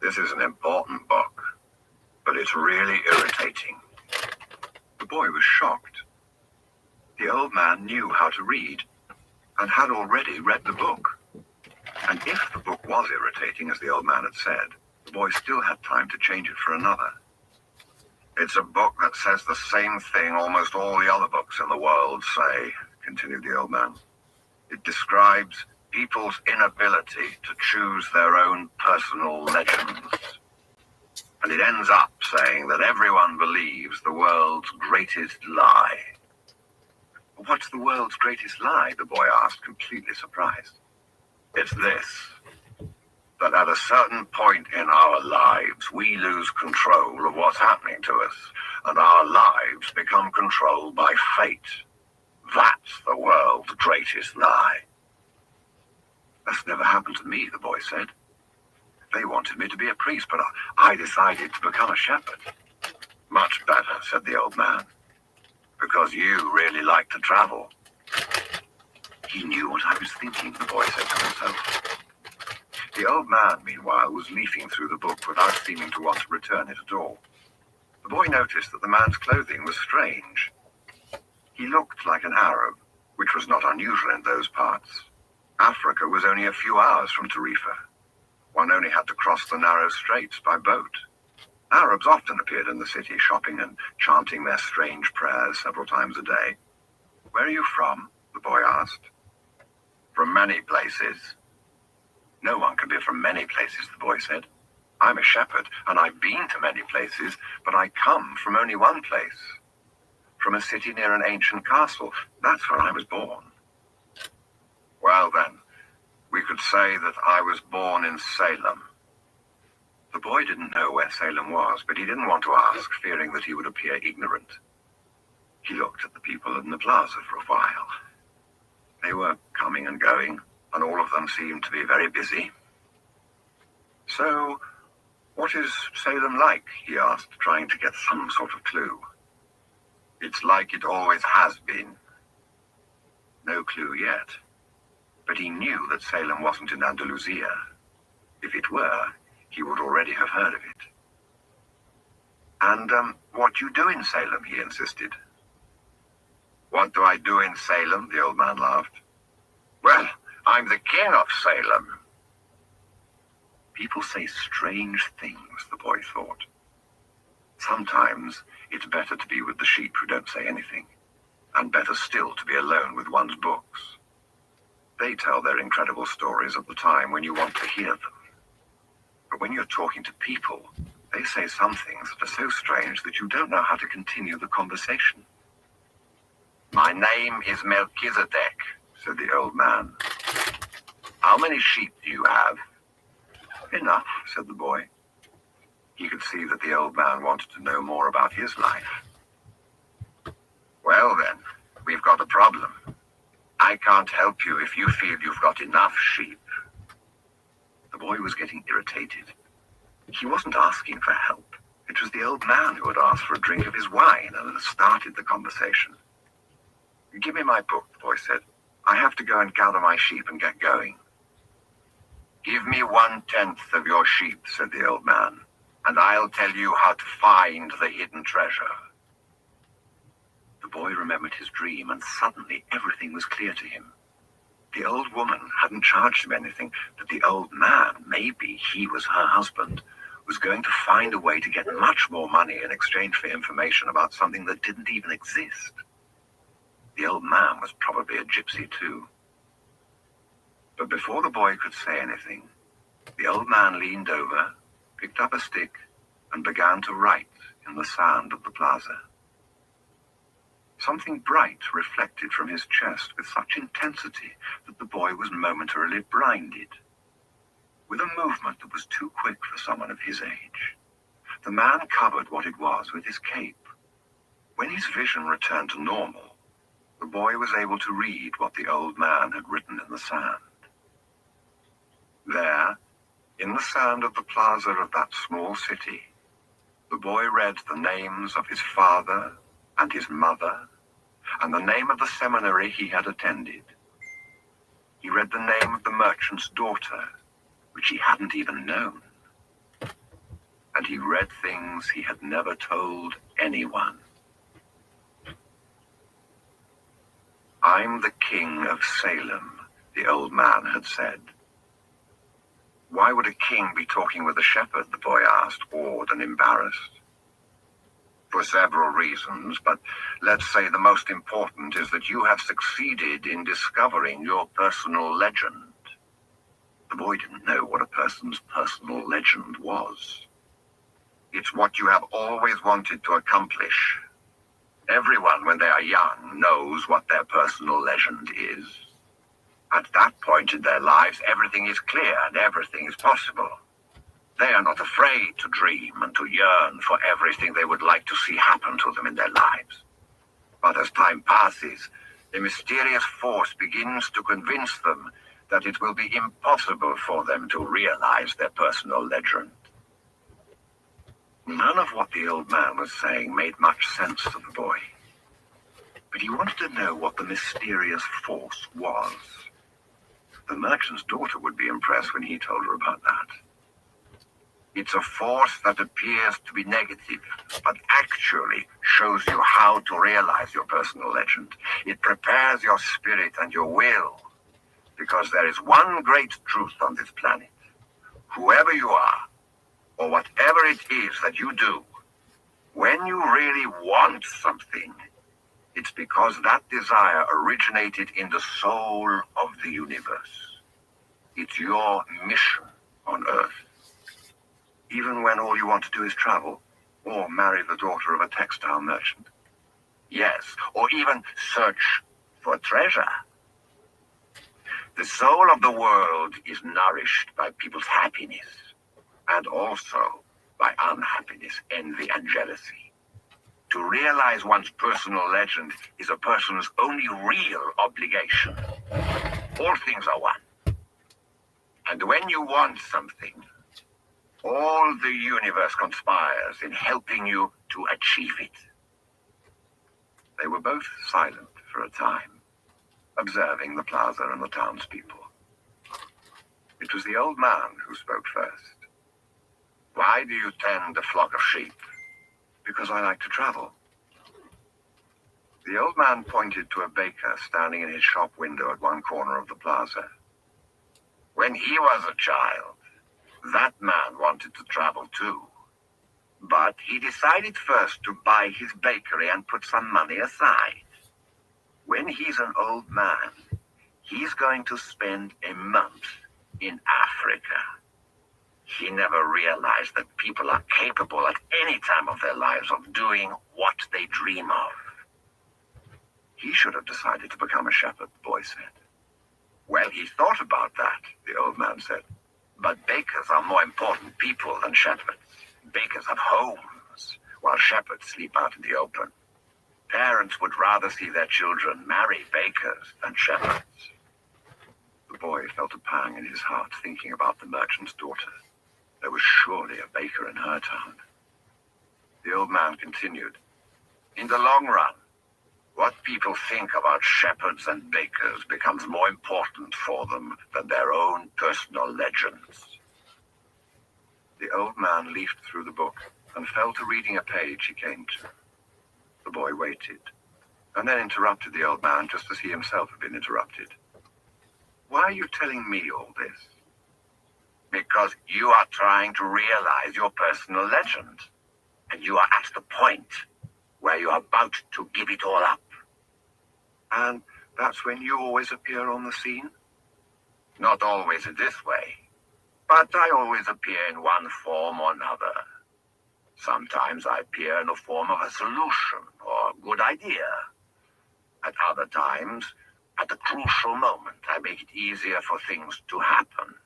This is an important book, but it's really irritating. The boy was shocked. The old man knew how to read and had already read the book. And if the book was irritating, as the old man had said, the boy still had time to change it for another. It's a book that says the same thing almost all the other books in the world say, continued the old man. It describes people's inability to choose their own personal legends. And it ends up saying that everyone believes the world's greatest lie. What's the world's greatest lie? The boy asked, completely surprised. It's this, that at a certain point in our lives, we lose control of what's happening to us, and our lives become controlled by fate. That's the world's greatest lie. That's never happened to me, the boy said. They wanted me to be a priest, but I decided to become a shepherd. Much better, said the old man, because you really like to travel. He knew what I was thinking, the boy said to himself. The old man, meanwhile, was leafing through the book without seeming to want to return it at all. The boy noticed that the man's clothing was strange. He looked like an Arab, which was not unusual in those parts. Africa was only a few hours from Tarifa. One only had to cross the narrow straits by boat. Arabs often appeared in the city, shopping and chanting their strange prayers several times a day. Where are you from? The boy asked. From many places. No one can be from many places, the boy said. I'm a shepherd, and I've been to many places, but I come from only one place. From a city near an ancient castle. That's where I was born. Well then, we could say that I was born in Salem. The boy didn't know where Salem was, but he didn't want to ask, fearing that he would appear ignorant. He looked at the people in the plaza for a while. They were coming and going, and all of them seemed to be very busy. So, what is Salem like? He asked, trying to get some sort of clue. It's like it always has been. No clue yet. But he knew that Salem wasn't in Andalusia. If it were, he would already have heard of it. And, what do you do in Salem? He insisted. What do I do in Salem? The old man laughed. Well, I'm the king of Salem. People say strange things, the boy thought. Sometimes it's better to be with the sheep who don't say anything, and better still to be alone with one's books. They tell their incredible stories at the time when you want to hear them. But when you're talking to people, they say some things that are so strange that you don't know how to continue the conversation. My name is Melchizedek, said the old man. How many sheep do you have? Enough, said the boy. He could see that the old man wanted to know more about his life. Well then, we've got a problem. I can't help you if you feel you've got enough sheep. The boy was getting irritated. He wasn't asking for help. It was the old man who had asked for a drink of his wine and had started the conversation. Give me my book, the boy said. I have to go and gather my sheep and get going. Give me 1/10 of your sheep, said the old man, and I'll tell you how to find the hidden treasure. The boy remembered his dream, and suddenly everything was clear to him. The old woman hadn't charged him anything, but the old man, maybe he was her husband, was going to find a way to get much more money in exchange for information about something that didn't even exist. The old man was probably a gypsy too. But before the boy could say anything, the old man leaned over, picked up a stick, and began to write in the sand of the plaza. Something bright reflected from his chest with such intensity that the boy was momentarily blinded. With a movement that was too quick for someone of his age, the man covered what it was with his cape. When his vision returned to normal, the boy was able to read what the old man had written in the sand. There, in the sand of the plaza of that small city, the boy read the names of his father and his mother, and the name of the seminary he had attended. He read the name of the merchant's daughter, which he hadn't even known. and he read things he had never told anyone. "I'm the king of Salem," the old man had said. "Why would a king be talking with a shepherd?" the boy asked, awed and embarrassed. "For several reasons, but let's say the most important is that you have succeeded in discovering your personal legend." The boy didn't know what a person's personal legend was. It's what you have always wanted to accomplish. Everyone, when they are young, knows what their personal legend is. At that point in their lives, everything is clear and everything is possible. They are not afraid to dream and to yearn for everything they would like to see happen to them in their lives. But as time passes, a mysterious force begins to convince them that it will be impossible for them to realize their personal legend. None of what the old man was saying made much sense to the boy. But he wanted to know what the mysterious force was. The merchant's daughter would be impressed when he told her about that. "It's a force that appears to be negative, but actually shows you how to realize your personal legend. It prepares your spirit and your will, because there is one great truth on this planet. Whoever you are, or whatever it is that you do, when you really want something, it's because that desire originated in the soul of the universe. It's your mission on Earth. Even when all you want to do is travel, or marry the daughter of a textile merchant. Yes, or even search for treasure. The soul of the world is nourished by people's happiness, and also by unhappiness, envy, and jealousy. To realize one's personal legend is a person's only real obligation. All things are one. And when you want something, all the universe conspires in helping you to achieve it." They were both silent for a time, observing the plaza and the townspeople. It was the old man who spoke first. "Why do you tend a flock of sheep?" "Because I like to travel." The old man pointed to a baker standing in his shop window at one corner of the plaza. "When he was a child, that man wanted to travel too. But he decided first to buy his bakery and put some money aside. When he's an old man, he's going to spend a month in Africa. He never realized that people are capable at any time of their lives of doing what they dream of." "He should have decided to become a shepherd," the boy said. "Well, he thought about that," the old man said. "But bakers are more important people than shepherds. Bakers have homes, while shepherds sleep out in the open. Parents would rather see their children marry bakers than shepherds." The boy felt a pang in his heart thinking about the merchant's daughter. There was surely a baker in her town. The old man continued, "In the long run, what people think about shepherds and bakers becomes more important for them than their own personal legends." The old man leafed through the book and fell to reading a page he came to. The boy waited, and then interrupted the old man just as he himself had been interrupted. "Why are you telling me all this?" "Because you are trying to realize your personal legend, and you are at the point where you are about to give it all up." "And that's when you always appear on the scene?" "Not always in this way, but I always appear in one form or another. Sometimes I appear in the form of a solution or a good idea. At other times, at a crucial moment, I make it easier for things to happen.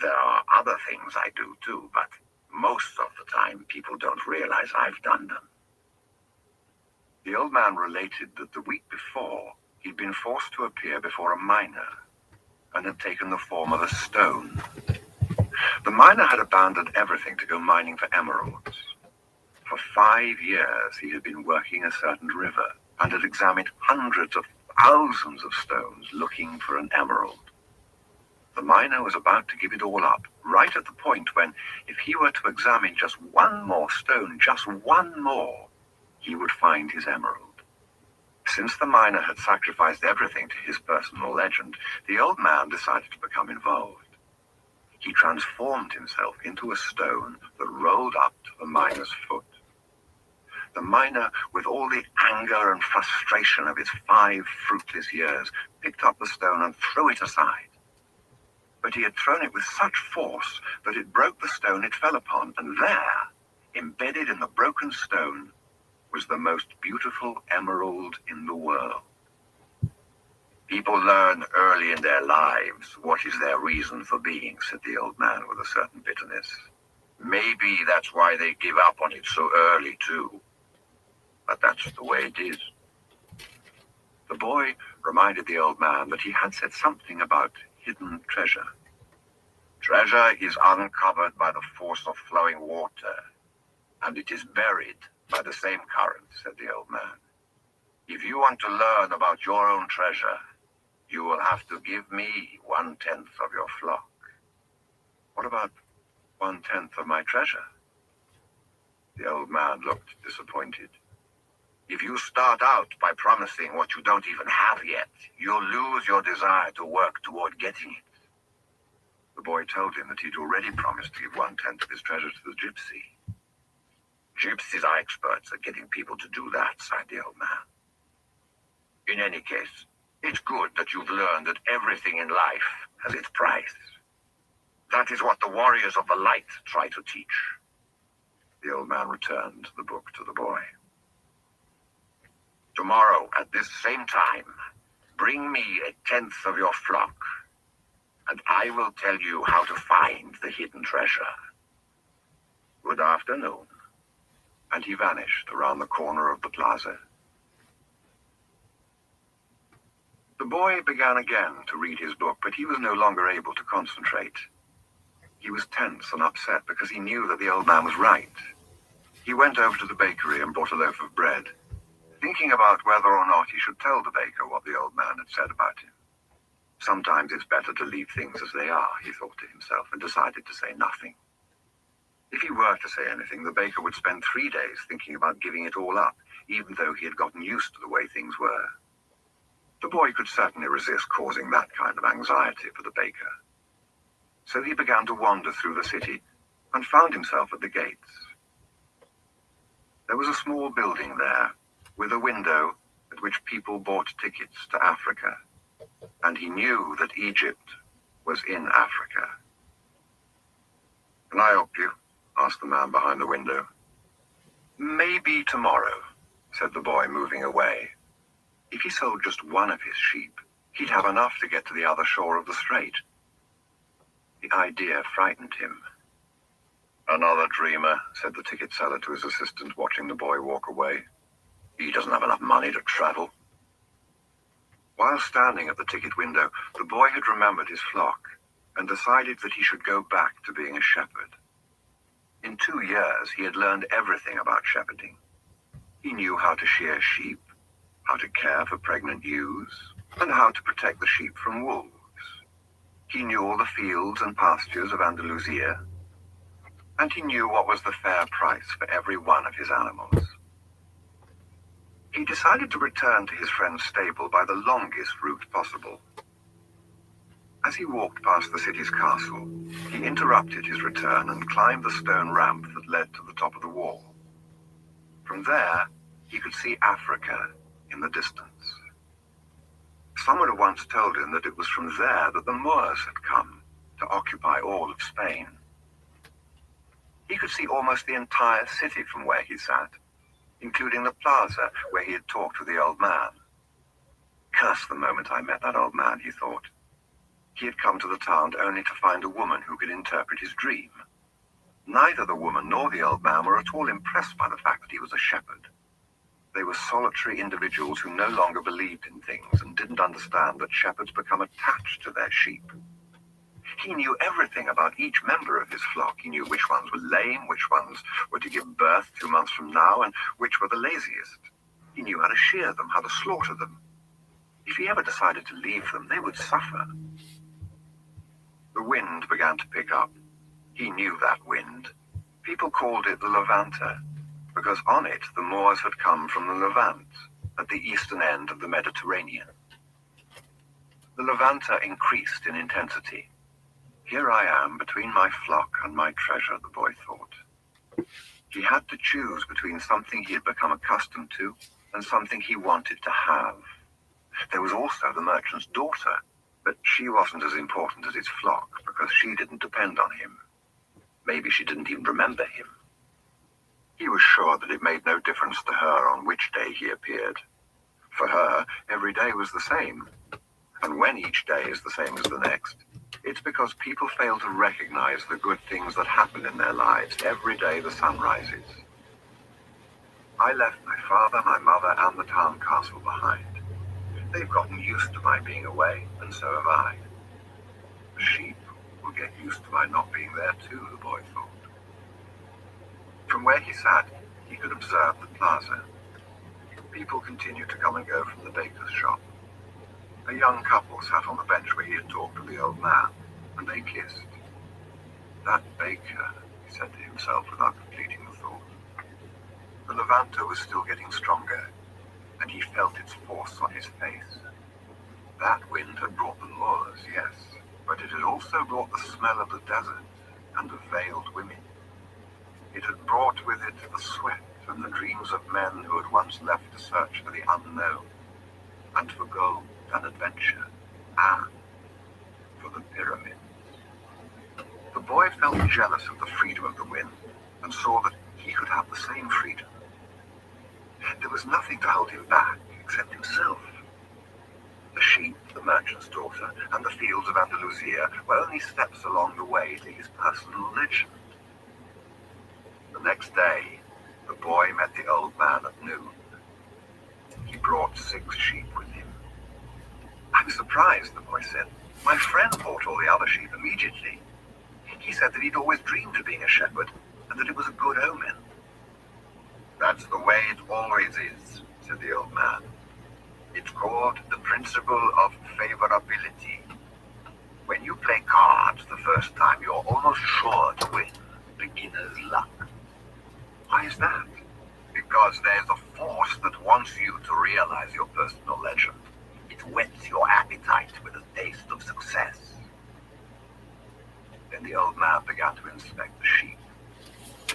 There are other things I do too, but most of the time people don't realize I've done them." The old man related that the week before, he'd been forced to appear before a miner and had taken the form of a stone. The miner had abandoned everything to go mining for emeralds. For 5 years, he had been working a certain river and had examined hundreds of thousands of stones looking for an emerald. The miner was about to give it all up right at the point when, if he were to examine just one more stone, just one more, he would find his emerald. Since the miner had sacrificed everything to his personal legend, the old man decided to become involved. He transformed himself into a stone that rolled up to the miner's foot. The miner, with all the anger and frustration of his 5 fruitless years, picked up the stone and threw it aside. But he had thrown it with such force that it broke the stone it fell upon, and there, embedded in the broken stone, was the most beautiful emerald in the world. People learn early in their lives what is their reason for being, said the old man with a certain bitterness. Maybe that's why they give up on it so early, too. But that's the way it is. The boy reminded the old man that he had said something about hidden treasure. Treasure is uncovered by the force of flowing water, and it is buried by the same current, said the old man. If you want to learn about your own treasure, you will have to give me 1/10 of your flock. What about 1/10 of my treasure? The old man looked disappointed. If you start out by promising what you don't even have yet, you'll lose your desire to work toward getting it. The boy told him that he'd already promised to give 1/10 of his treasure to the gypsy. Gypsies are experts at getting people to do that, sighed the old man. In any case, it's good that you've learned that everything in life has its price. That is what the warriors of the light try to teach. The old man returned the book to the boy. Tomorrow, at this same time, bring me 1/10 of your flock, and I will tell you how to find the hidden treasure. Good afternoon. And he vanished around the corner of the plaza. The boy began again to read his book, but he was no longer able to concentrate. He was tense and upset because he knew that the old man was right. He went over to the bakery and bought a loaf of bread, thinking about whether or not he should tell the baker what the old man had said about him. Sometimes it's better to leave things as they are, he thought to himself, and decided to say nothing. If he were to say anything, the baker would spend 3 days thinking about giving it all up, even though he had gotten used to the way things were. The boy could certainly resist causing that kind of anxiety for the baker. So he began to wander through the city and found himself at the gates. There was a small building there, with a window at which people bought tickets to Africa, and he knew that Egypt was in Africa. Can I help you? Asked the man behind the window. Maybe tomorrow, said the boy, moving away. If he sold just one of his sheep, he'd have enough to get to the other shore of the strait. The idea frightened him. Another dreamer, said the ticket seller to his assistant, watching the boy walk away. He doesn't have enough money to travel. While standing at the ticket window, the boy had remembered his flock and decided that he should go back to being a shepherd. In 2 years, he had learned everything about shepherding. He knew how to shear sheep, how to care for pregnant ewes, and how to protect the sheep from wolves. He knew all the fields and pastures of Andalusia, and he knew what was the fair price for every one of his animals. He decided to return to his friend's stable by the longest route possible. As he walked past the city's castle, he interrupted his return and climbed the stone ramp that led to the top of the wall. From there, he could see Africa in the distance. Someone had once told him that it was from there that the Moors had come to occupy all of Spain. He could see almost the entire city from where he sat, including the plaza where he had talked with the old man. Curse the moment I met that old man, he thought. He had come to the town only to find a woman who could interpret his dream. Neither the woman nor the old man were at all impressed by the fact that he was a shepherd. They were solitary individuals who no longer believed in things and didn't understand that shepherds become attached to their sheep. He knew everything about each member of his flock. He knew which ones were lame, which ones were to give birth 2 months from now, and which were the laziest. He knew how to shear them, how to slaughter them. If he ever decided to leave them, they would suffer. The wind began to pick up, He knew that wind. People called it the Levanter, because on it the Moors had come from the Levant, at the eastern end of the Mediterranean. The Levanter increased in intensity. Here I am between my flock and my treasure, the boy thought. He had to choose between something he had become accustomed to and something he wanted to have. There was also the merchant's daughter, but she wasn't as important as his flock because she didn't depend on him. Maybe she didn't even remember him. He was sure that it made no difference to her on which day he appeared. For her, every day was the same. And when each day is the same as the next, it's because people fail to recognize the good things that happen in their lives every day the sun rises. I left my father, my mother, and the town castle behind. They've gotten used to my being away, and so have I. The sheep will get used to my not being there too, the boy thought. From where he sat, he could observe the plaza. People continued to come and go from the baker's shop. A young couple sat on the bench where he had talked to the old man, and they kissed. That baker, he said to himself without completing the thought. The Levanter was still getting stronger, and he felt its force on his face. That wind had brought the Moors, yes, but it had also brought the smell of the desert and of veiled women. It had brought with it the sweat and the dreams of men who had once left to search for the unknown, and for gold and adventure, and for the pyramids. The boy felt jealous of the freedom of the wind, and saw that he could have the same freedom. There was nothing to hold him back except himself. The sheep, the merchant's daughter, and the fields of Andalusia were only steps along the way to his personal legend. The next day, the boy met the old man at noon. He brought 6 sheep with him. "I'm surprised," the boy said. "My friend bought all the other sheep immediately. He said that he'd always dreamed of being a shepherd, and that it was a good omen." "That's the way it always is," said the old man. "It's called the principle of favorability. When you play cards the first time, you're almost sure to win. Beginner's luck." "Why is that?" "Because there's a force that wants you to realize your personal legend. It whets your appetite with a taste of success." Then the old man began to inspect the sheep.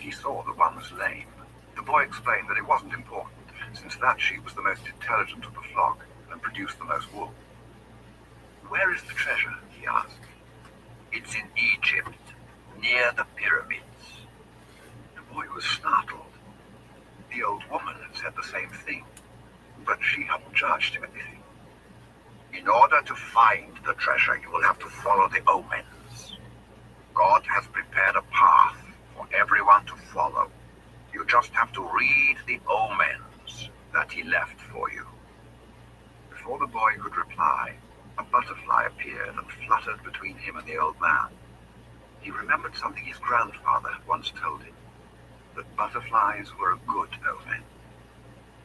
He saw that one was lame. The boy explained that it wasn't important, since that sheep was the most intelligent of the flock and produced the most wool. "Where is the treasure?" he asked. "It's in Egypt, near the pyramids." The boy was startled. The old woman had said the same thing, but she hadn't charged him anything. "In order to find the treasure, you will have to follow the omens. God has prepared a path for everyone to follow. You just have to read the omens that he left for you." Before the boy could reply, a butterfly appeared and fluttered between him and the old man. He remembered something his grandfather had once told him, that butterflies were a good omen,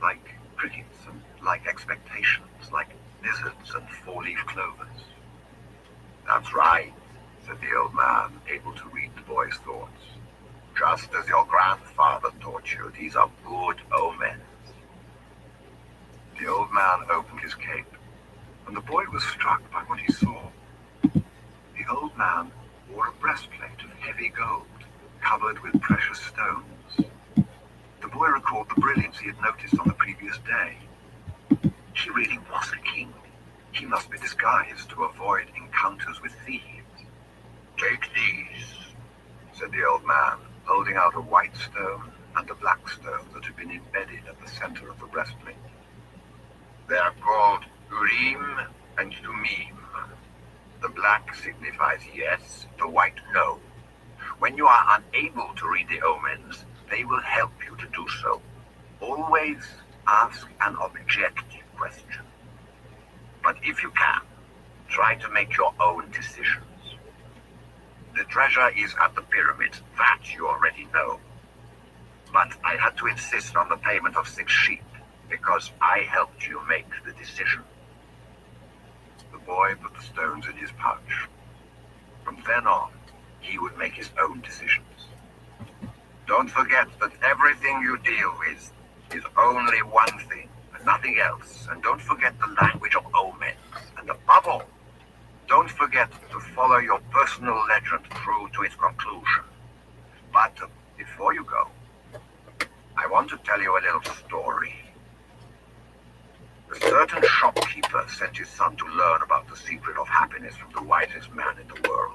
like crickets and like expectations, like lizards and 4-leaf clovers. "That's right," said the old man, able to read the boy's thoughts. "Just as your grandfather taught you, these are good omens." The old man opened his cape, and the boy was struck by what he saw. The old man wore a breastplate of heavy gold, covered with precious stones. The boy recalled the brilliance he had noticed on the previous day. He really was a king. He must be disguised to avoid encounters with thieves. "Take these," said the old man, holding out a white stone and a black stone that had been embedded at the center of the breastplate. "They are called Urim and Thummim. The black signifies yes, the white no. When you are unable to read the omens, they will help you to do so. Always ask an objective question. But if you can, try to make your own decisions. The treasure is at the pyramids, that you already know. But I had to insist on the payment of 6 sheep, because I helped you make the decision." The boy put the stones in his pouch. From then on, he would make his own decisions. Don't forget that everything you deal with is only one thing and nothing else. And don't forget the language of omens. And above all, don't forget to follow your personal legend through to its conclusion. But before you go, I want to tell you a little story. A certain shopkeeper sent his son to learn about the secret of happiness from the wisest man in the world.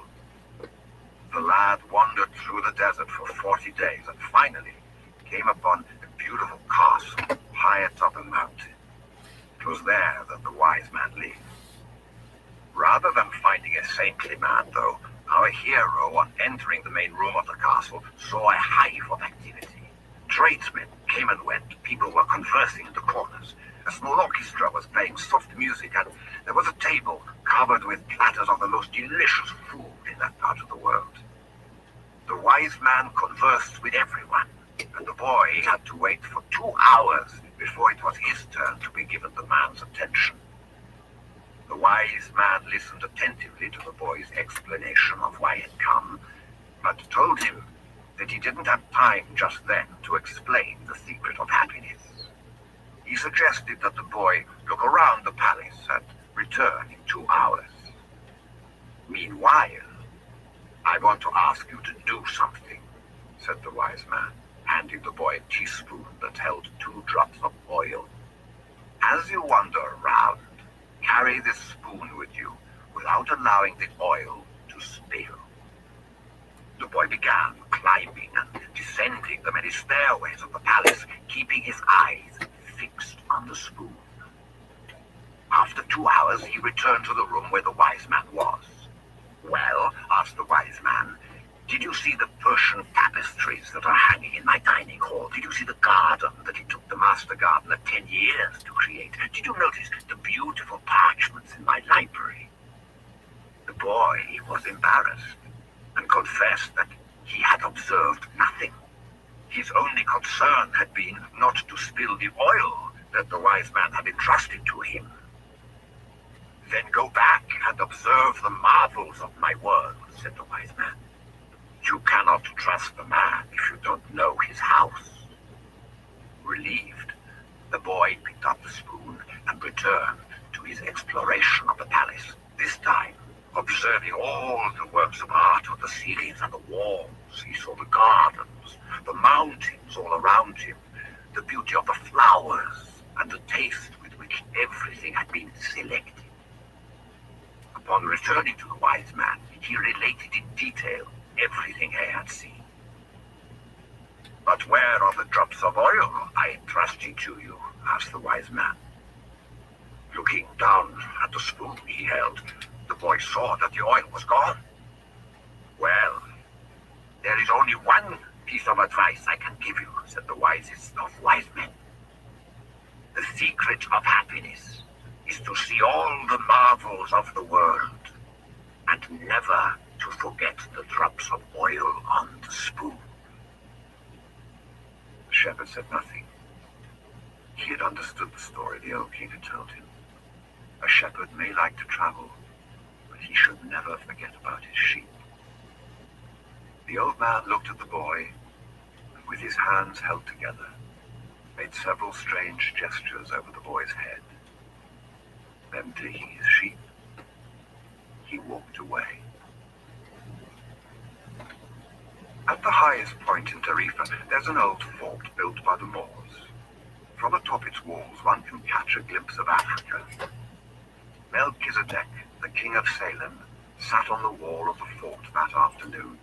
The lad wandered through the desert for 40 days and finally came upon a beautiful castle high atop a mountain. It was there that the wise man lived. Rather than finding a saintly man, though, our hero, on entering the main room of the castle, saw a hive of activity. Tradesmen came and went, people were conversing in the corners. A small orchestra was playing soft music, and there was a table covered with platters of the most delicious food in that part of the world. The wise man conversed with everyone, and the boy had to wait for 2 hours before it was his turn to be given the man's attention. The wise man listened attentively to the boy's explanation of why he had come, but told him that he didn't have time just then to explain the secret of happiness. He suggested that the boy look around the palace and return in 2 hours. Meanwhile, I want to ask you to do something, said the wise man, handing the boy a teaspoon that held 2 drops of oil. As you wander around, carry this spoon with you without allowing the oil to spill. The boy began climbing and descending the many stairways of the palace, keeping his eyes fixed on the spoon. After 2 hours, he returned to the room where the wise man was. Well, asked the wise man, did you see the Persian tapestries that are hanging in my dining hall? Did you see the garden that it took the master gardener 10 years to create? Did you notice the beautiful parchments in my library? The boy was embarrassed and confessed that he had observed nothing. His only concern had been not to spill the oil that the wise man had entrusted to him. Then go back and observe the marvels of my world, said the wise man. You cannot trust the man if you don't know his house. Relieved, the boy picked up the spoon and returned to his exploration of the palace, this time observing all the works of art on the ceilings and the walls. He saw the gardens, the mountains all around him, the beauty of the flowers, and the taste with which everything had been selected. Upon returning to the wise man, he related in detail everything he had seen. But where are the drops of oil I entrusted to you? Asked the wise man. Looking down at the spoon he held, the boy saw that the oil was gone. Well, there is only one piece of advice I can give you, said the wisest of wise men. The secret of happiness is to see all the marvels of the world and never to forget the drops of oil on the spoon. The shepherd said nothing. He had understood the story the old king had told him. A shepherd may like to travel, but he should never forget about his sheep. The old man looked at the boy, and with his hands held together, made several strange gestures over the boy's head. Then, taking his sheep, he walked away. At the highest point in Tarifa, there's an old fort built by the Moors. From atop its walls, one can catch a glimpse of Africa. Melchizedek, the king of Salem, sat on the wall of the fort that afternoon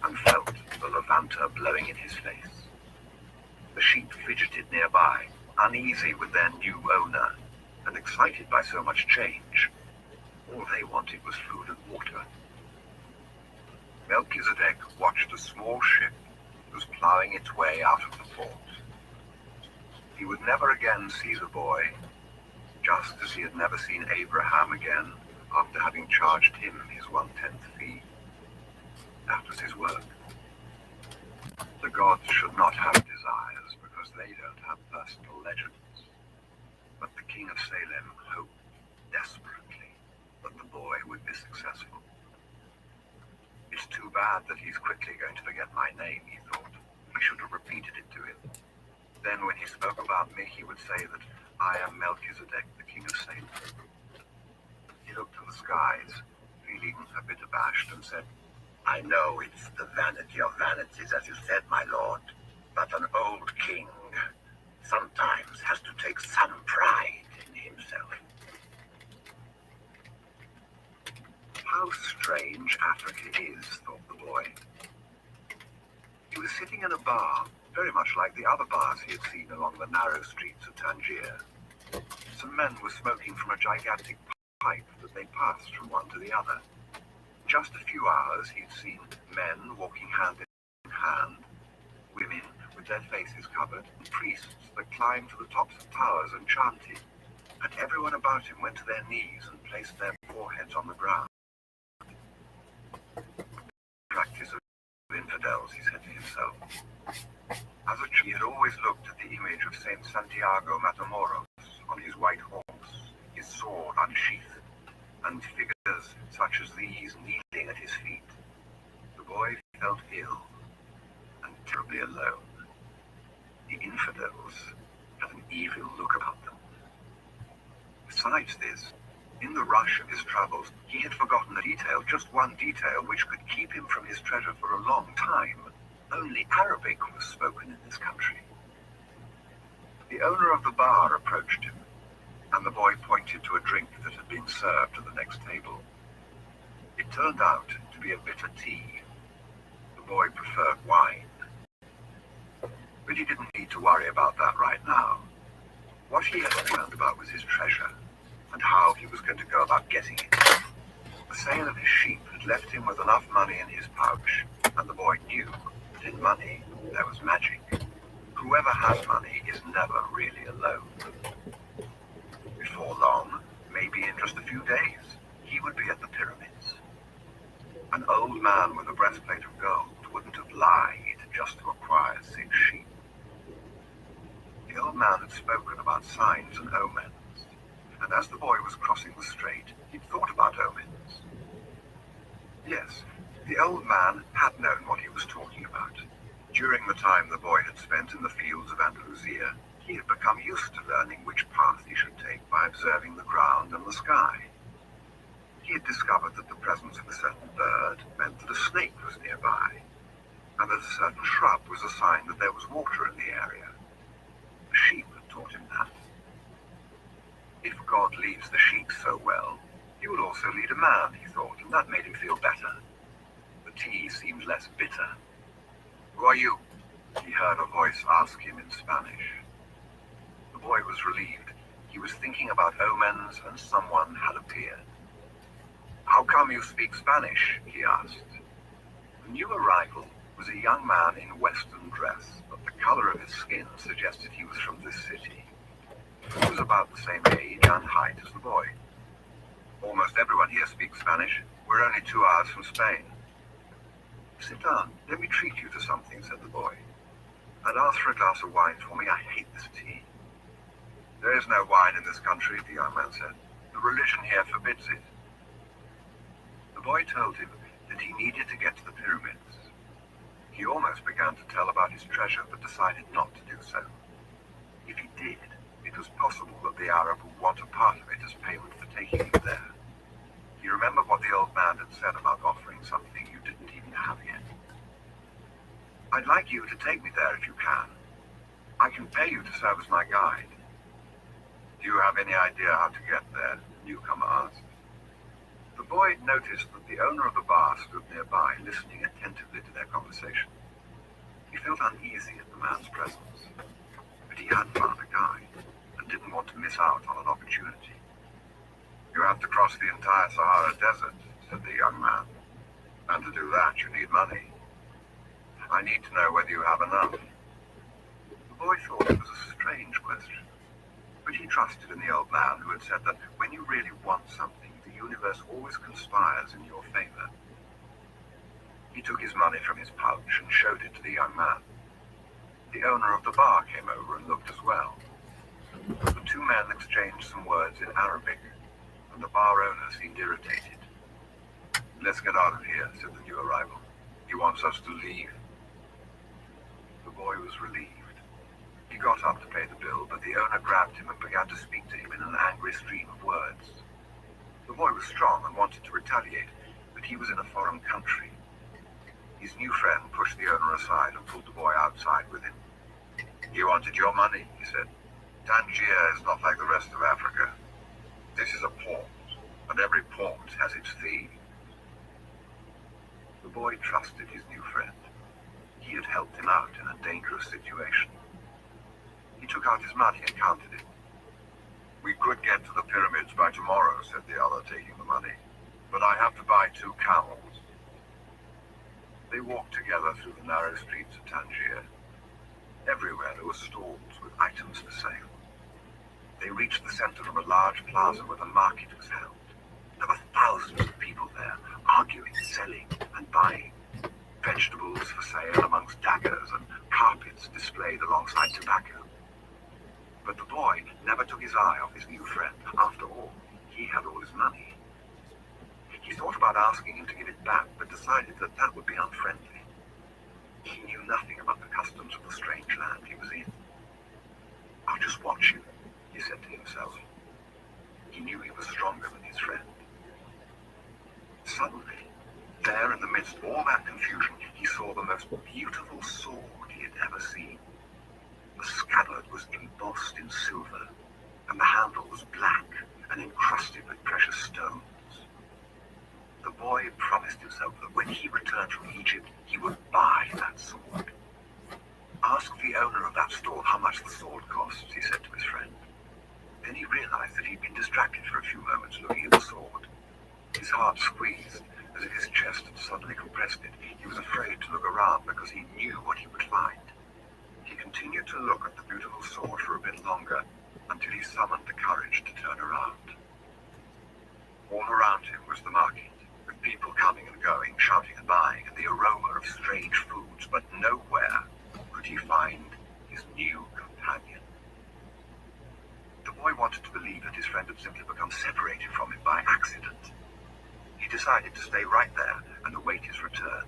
and felt the Levanter blowing in his face. The sheep fidgeted nearby, uneasy with their new owner and excited by so much change. All they wanted was food and water. Melchizedek watched a small ship that was ploughing its way out of the fort. He would never again see the boy, just as he had never seen Abraham again after having charged him his 1/10 fee. That was his work. The gods should not have desires because they don't have personal legends. But the king of Salem hoped desperately that the boy would be successful. It's It's too bad that he's quickly going to forget my name, he thought. I should have repeated it to him. Then when he spoke about me, he would say that I am Melchizedek, the king of Salem. He looked at the skies, feeling a bit abashed, and said, I know it's the vanity of vanities, as you said, my lord, but an old king sometimes has to take some pride in himself. How strange Africa is, thought the boy. He was sitting in a bar, very much like the other bars he had seen along the narrow streets of Tangier. Some men were smoking from a gigantic pipe that they passed from one to the other. In just a few hours he'd seen men walking hand in hand, women with their faces covered, and priests that climbed to the tops of towers and chanted, and everyone about him went to their knees and placed their foreheads on the ground. Practice of infidels, he said to himself. As a child, he had always looked at the image of Saint Santiago Matamoros on his white horse, his sword unsheathed, and figures such as these kneeling at his feet. The boy felt ill and terribly alone. The infidels had an evil look about them. Besides this, in the rush of his travels, he had forgotten a detail, just one detail, which could keep him from his treasure for a long time. Only Arabic was spoken in this country. The owner of the bar approached him, and the boy pointed to a drink that had been served at the next table. It turned out to be a bitter tea. The boy preferred wine. But he didn't need to worry about that right now. What he had learned about was his treasure, and how he was going to go about getting it. The sale of his sheep had left him with enough money in his pouch, and the boy knew that in money there was magic. Whoever has money is never really alone. Before long, maybe in just a few days, he would be at the pyramids. An old man with a breastplate of gold wouldn't have lied just to acquire 6 sheep. The old man had spoken about signs and omens, and as the boy was crossing the strait, he'd thought about omens. Yes, the old man had known what he was talking about. During the time the boy had spent in the fields of Andalusia, he had become used to learning which path he should take by observing the ground and the sky. He had discovered that the presence of a certain bird meant that a snake was nearby, and that a certain shrub was a sign that there was water in the area. The sheep had taught him that. If God leads the sheep so well, he would also lead a man, he thought, and that made him feel better. The tea seemed less bitter. Who are you? He heard a voice ask him in Spanish. The boy was relieved. He was thinking about omens, and someone had appeared. How come you speak Spanish? He asked. The new arrival was a young man in Western dress, but the color of his skin suggested he was from this city. He was about the same age and height as the boy. Almost everyone here speaks Spanish. We're only 2 hours from Spain. Sit down. Let me treat you to something, said the boy. And ask for a glass of wine for me. I hate this tea. There is no wine in this country, the young man said. The religion here forbids it. The boy told him that he needed to get to the pyramids. He almost began to tell about his treasure, but decided not to do so. If he did, it was possible that the Arab would want a part of it as payment for taking him there. He remembered what the old man had said about offering something you didn't even have yet. I'd like you to take me there if you can. I can pay you to serve as my guide. Do you have any idea how to get there? The newcomer asked. The boy noticed that the owner of the bar stood nearby, listening attentively to their conversation. He felt uneasy at the man's presence, but he had found a guide and didn't want to miss out on an opportunity. You have to cross the entire Sahara Desert, said the young man, and to do that you need money. I need to know whether you have enough. The boy thought it was a strange question, but he trusted in the old man who had said that when you really want something, the universe always conspires in your favor. He took his money from his pouch and showed it to the young man. The owner of the bar came over and looked as well. The 2 men exchanged some words in Arabic, and the bar owner seemed irritated. Let's get out of here, said the new arrival. He wants us to leave. The boy was relieved. He got up to pay the bill, but the owner grabbed him and began to speak to him in an angry stream of words. The boy was strong and wanted to retaliate, but he was in a foreign country. His new friend pushed the owner aside and pulled the boy outside with him. You wanted your money, he said. Tangier is not like the rest of Africa. This is a port, and every port has its thieves. The boy trusted his new friend. He had helped him out in a dangerous situation. He took out his money and counted it. We could get to the pyramids by tomorrow, said the other, taking the money. But I have to buy 2 camels. They walked together through the narrow streets of Tangier. Everywhere there were stalls with items for sale. They reached the center of a large plaza where the market was held. There were thousands of people there, arguing, selling, and buying. Vegetables for sale amongst daggers and carpets displayed alongside tobacco. But the boy never took his eye off his new friend. After all, he had all his money. He thought about asking him to give it back, but decided that that would be unfriendly. He knew nothing about the customs of the strange land he was in. I'll just watch you, he said to himself. He knew he was stronger than his friend. Suddenly, there in the midst of all that confusion, he saw the most beautiful sword he had ever seen. The scabbard was embossed in silver, and the handle was black and encrusted with precious stones. The boy promised himself that when he returned from Egypt, he would buy that sword. Ask the owner of that stall how much the sword costs, he said to his friend. Then he realized that he'd been distracted for a few moments looking at the sword. His heart squeezed, as if his chest had suddenly compressed it. He was afraid to look around because he knew what he would find. He continued to look at the beautiful sword for a bit longer, until he summoned the courage to turn around. All around him was the market, with people coming and going, shouting and buying, and the aroma of strange foods, but nowhere could he find his new companion. The boy wanted to believe that his friend had simply become separated from him by accident. He decided to stay right there and await his return.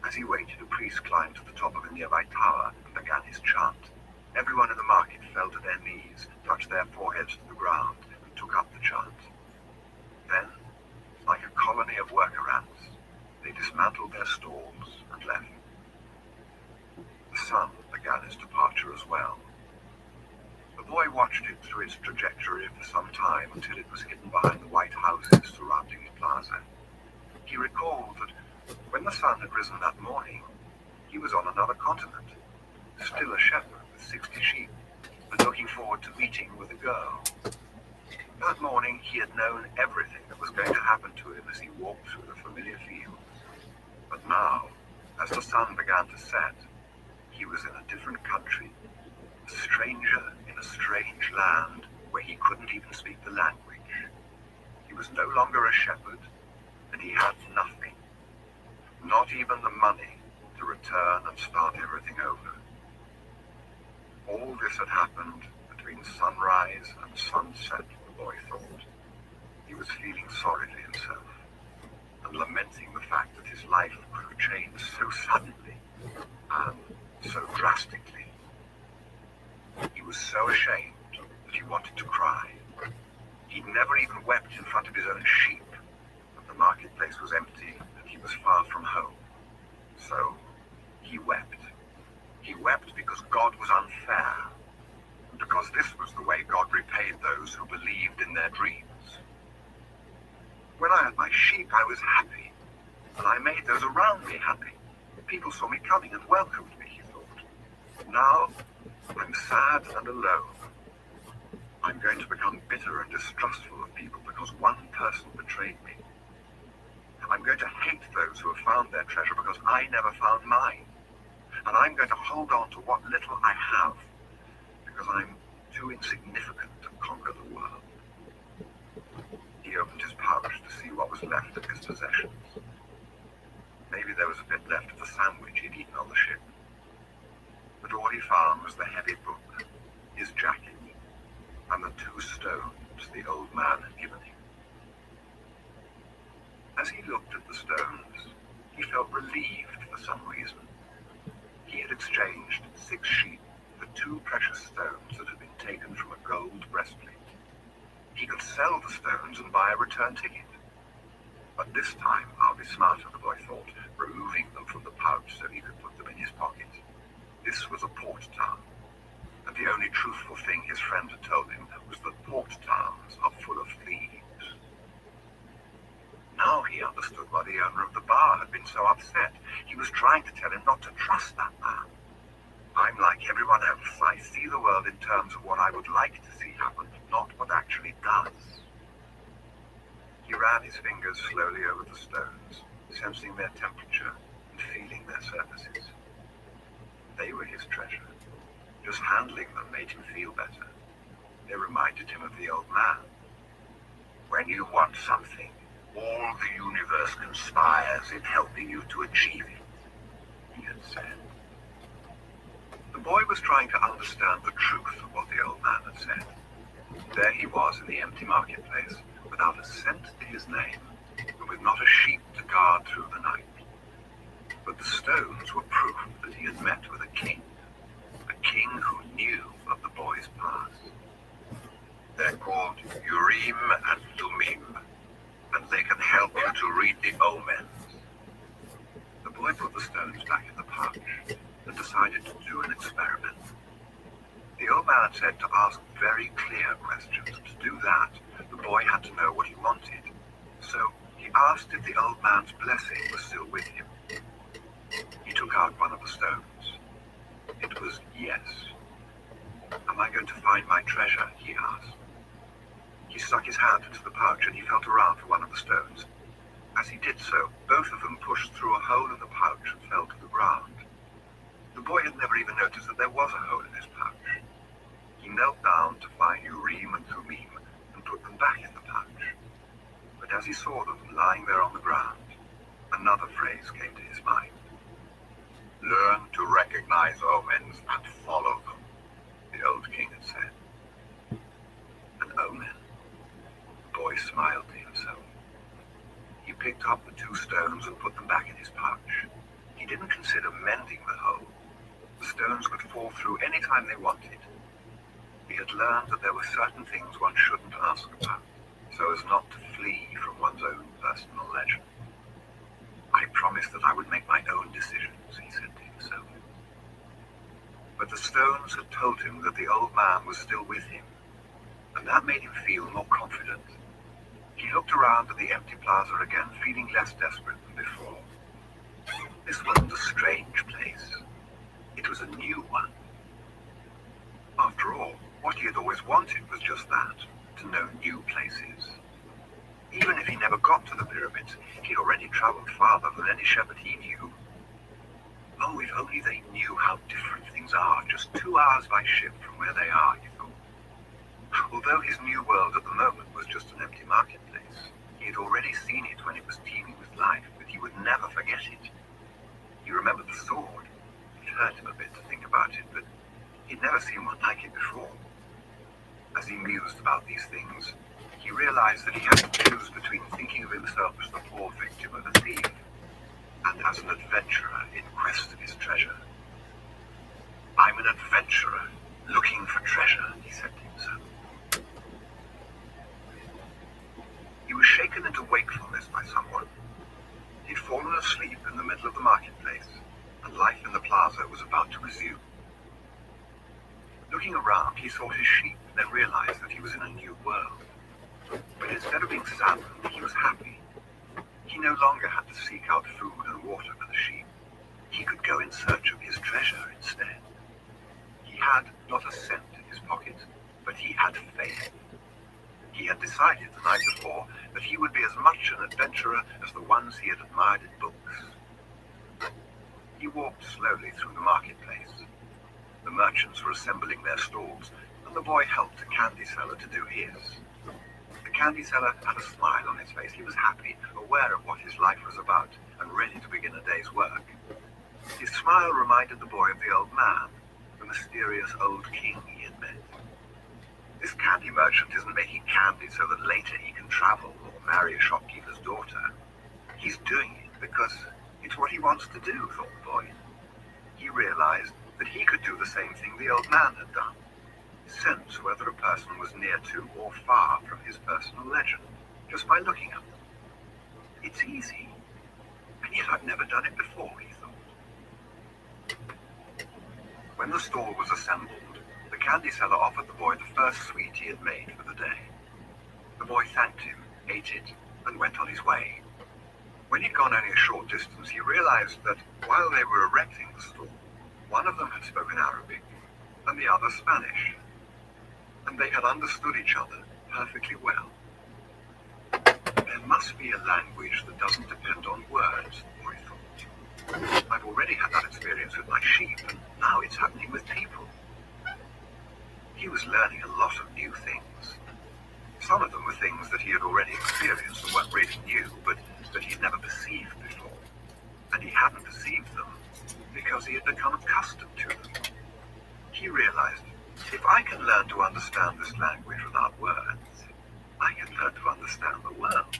As he waited, a priest climbed to the top of a nearby tower and began his chant. Everyone in the market fell to their knees, touched their foreheads to the ground, and took up the chant. Then, like a colony of worker ants, they dismantled their stalls and left. The sun began its departure as well. The boy watched it through its trajectory for some time until it was hidden behind the white houses surrounding the plaza. He recalled that when the sun had risen that morning, he was on another continent, still a shepherd with 60 sheep, and looking forward to meeting with a girl. That morning he had known everything that was going to happen to him as he walked through the familiar fields. But now, as the sun began to set, he was in a different country, a stranger in a strange land where he couldn't even speak the language. He was no longer a shepherd, and he had nothing. Not even the money to return and start everything over. All this had happened between sunrise and sunset, the boy thought. He was feeling sorry for himself and lamenting the fact that his life could have changed so suddenly and so drastically. He was so ashamed that he wanted to cry. He'd never even wept in front of his own sheep, but the marketplace was empty and he was far from home. So he wept. He wept because God was unfair, and because this was the way God repaid those who believed in their dreams. When I had my sheep, I was happy, and I made those around me happy. People saw me coming and welcomed me, he thought. Now, I'm sad and alone. I'm going to become bitter and distrustful of people because one person betrayed me. I'm going to hate those who have found their treasure because I never found mine. And I'm going to hold on to what little I have because I'm too insignificant to conquer the world. He opened his pouch to see what was left of his possessions. Maybe there was a bit left of the sandwich he'd eaten on the ship. But all he found was the heavy book, his jacket, and the 2 stones the old man had given him. As he looked at the stones, he felt relieved for some reason. He had exchanged 6 sheep for 2 precious stones that had been taken from a gold breastplate. He could sell the stones and buy a return ticket. But this time I'll be smarter, the boy thought, removing them from the pouch so he could put them in his pocket. This was a port town, and the only truthful thing his friend had told him was that port towns are full of thieves. Now he understood why the owner of the bar had been so upset. He was trying to tell him not to trust that man. I'm like everyone else. I see the world in terms of what I would like to see happen, not what actually does. He ran his fingers slowly over the stones, sensing their temperature and feeling their surfaces. They were his treasure. Just handling them made him feel better. They reminded him of the old man. When you want something, all the universe conspires in helping you to achieve it, he had said. The boy was trying to understand the truth of what the old man had said. There he was in the empty marketplace, without a cent to his name, and with not a sheep to guard through the night. But the stones were proof that he had met with a king who knew of the boy's past. They're called Urim and Thummim, and they can help you to read the omens. The boy put the stones back in the pouch and decided to do an experiment. The old man had said to ask very clear questions. To do that, the boy had to know what he wanted. So he asked if the old man's blessing was still with him. He took out one of the stones. It was yes. Am I going to find my treasure? He asked. He stuck his hand into the pouch and he felt around for one of the stones. As he did so, both of them pushed through a hole in the pouch and fell to the ground. The boy had never even noticed that there was a hole in his pouch. He knelt down to find Urim and Thummim and put them back in the pouch. But as he saw them lying there on the ground, another phrase came to his mind. Learn to recognize omens and follow them, the old king had said. An omen? The boy smiled to himself. He picked up the 2 stones and put them back in his pouch. He didn't consider mending the hole. The stones could fall through any time they wanted. He had learned that there were certain things one shouldn't ask about, so as not to flee from one's own personal leisure. I promised that I would make my own decisions, he said to himself. But the stones had told him that the old man was still with him, and that made him feel more confident. He looked around at the empty plaza again, feeling less desperate than before. This wasn't a strange place. It was a new one. After all, what he had always wanted was just that, to know new places. Even if he never got to the pyramids, he'd already traveled farther than any shepherd he knew. Oh, if only they knew how different things are, just 2 hours by ship from where they are, he thought. Although his new world at the moment was just an empty marketplace, he had already seen it when it was teeming with life, but he would never forget it. He remembered the sword. It hurt him a bit to think about it, but he'd never seen one like it before. As he mused about these things, he realized that he had to choose between thinking of himself as the poor victim of a thief and as an adventurer in quest of his treasure. I'm an adventurer looking for treasure, he said to himself. He was shaken into wakefulness by someone. He'd fallen asleep in the middle of the marketplace, and life in the plaza was about to resume. Looking around, he saw his sheep, then realized that he was in a new world. But instead of being saddened, he was happy. He no longer had to seek out food and water for the sheep. He could go in search of his treasure instead. He had not a cent in his pocket, but he had faith. He had decided the night before that he would be as much an adventurer as the ones he had admired in books. He walked slowly through the marketplace. The merchants were assembling their stalls, and the boy helped a candy seller to do his. The candy seller had a smile on his face. He was happy, aware of what his life was about, and ready to begin a day's work. His smile reminded the boy of the old man, the mysterious old king he had met. This candy merchant isn't making candy so that later he can travel or marry a shopkeeper's daughter. He's doing it because it's what he wants to do, thought the boy. He realized that he could do the same thing the old man had done. Sense whether a person was near to or far from his personal legend, just by looking at them. It's easy, and yet I've never done it before, he thought. When the stall was assembled, the candy seller offered the boy the first sweet he had made for the day. The boy thanked him, ate it, and went on his way. When he'd gone only a short distance, he realized that while they were erecting the stall, one of them had spoken Arabic and the other Spanish, and they had understood each other perfectly well. There must be a language that doesn't depend on words, the boy thought. I've already had that experience with my sheep, and now it's happening with people. He was learning a lot of new things. Some of them were things that he had already experienced and weren't really new, but that he'd never perceived before. And he hadn't perceived them because he had become accustomed to them. He realized, if I can learn to understand this language without words, I can learn to understand the world.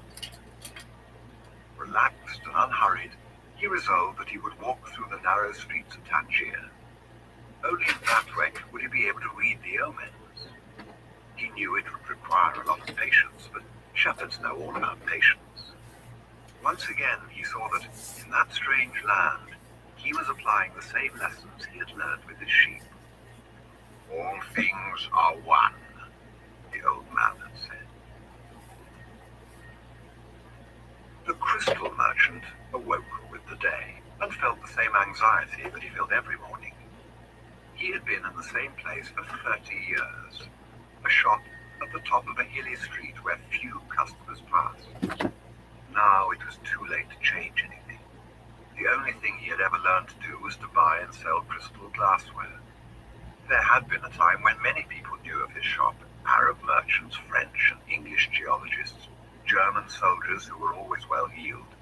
Relaxed and unhurried, he resolved that he would walk through the narrow streets of Tangier. Only in that way would he be able to read the omens. He knew it would require a lot of patience, but shepherds know all about patience. Once again, he saw that in that strange land, he was applying the same lessons he had learned with his sheep. All things are one, the old man had said. The crystal merchant awoke with the day and felt the same anxiety that he felt every morning. He had been in the same place for 30 years, a shop at the top of a hilly street where few customers passed. Now it was too late to change anything. The only thing he had ever learned to do was to buy and sell crystal glassware. There had been a time when many people knew of his shop, Arab merchants, French and English geologists, German soldiers who were always well-heeled.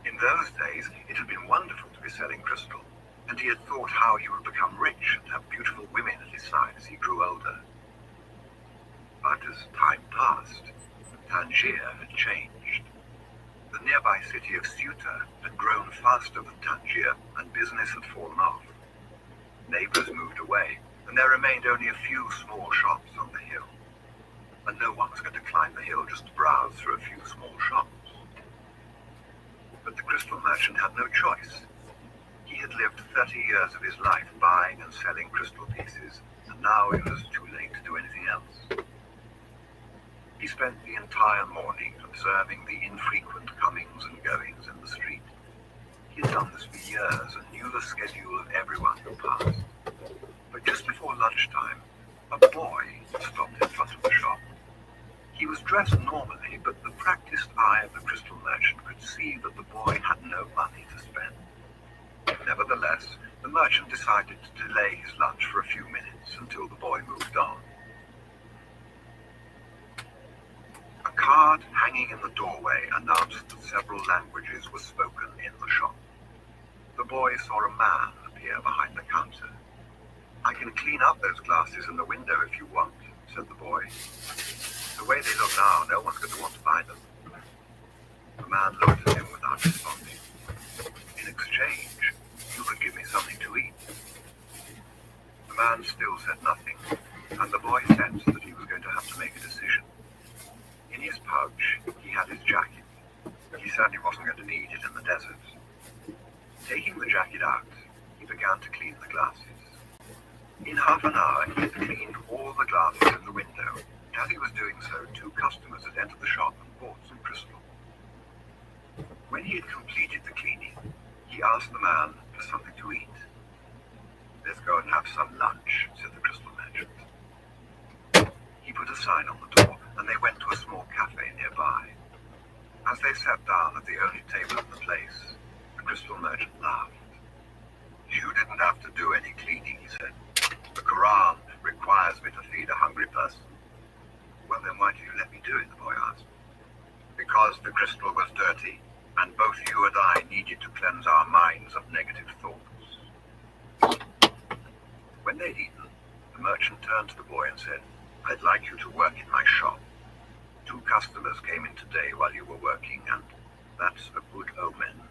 In those days, it had been wonderful to be selling crystal, and he had thought how he would become rich and have beautiful women at his side as he grew older. But as time passed, Tangier had changed. The nearby city of Ceuta had grown faster than Tangier, and business had fallen off. Neighbors moved away, and there remained only a few small shops on the hill. And no one was going to climb the hill just to browse through a few small shops. But the crystal merchant had no choice. He had lived 30 years of his life buying and selling crystal pieces, and now it was too late to do anything else. He spent the entire morning observing the infrequent comings and goings in the street. He had done this for years and knew the schedule of everyone who passed. But just before lunchtime, a boy stopped in front of the shop. He was dressed normally, but the practiced eye of the crystal merchant could see that the boy had no money to spend. Nevertheless, the merchant decided to delay his lunch for a few minutes until the boy moved on. A card hanging in the doorway announced that several languages were spoken in the shop. The boy saw a man appear behind the counter. "I can clean up those glasses in the window if you want," said the boy. "The way they look now, no one's going to want to buy them." The man looked at him without responding. "In exchange, you could give me something to eat." The man still said nothing, and the boy sensed that he was going to have to make a decision. In his pouch, he had his jacket. He certainly wasn't going to need it in the desert. Taking the jacket out, he began to clean the glasses. In half an hour, he had cleaned all the glasses in the window. As he was doing so, two customers had entered the shop and bought some crystal. When he had completed the cleaning, he asked the man for something to eat. "Let's go and have some lunch," said the crystal merchant. He put a sign on the door, and they went to a small cafe nearby. As they sat down at the only table in the place, the crystal merchant laughed. "You didn't have to do any cleaning," he said. "The Quran requires me to feed a hungry person." "Well, then why do you let me do it?" the boy asked. "Because the crystal was dirty, and both you and I needed to cleanse our minds of negative thoughts." When they'd eaten, the merchant turned to the boy and said, "I'd like you to work in my shop. 2 customers came in today while you were working, and That's a good omen.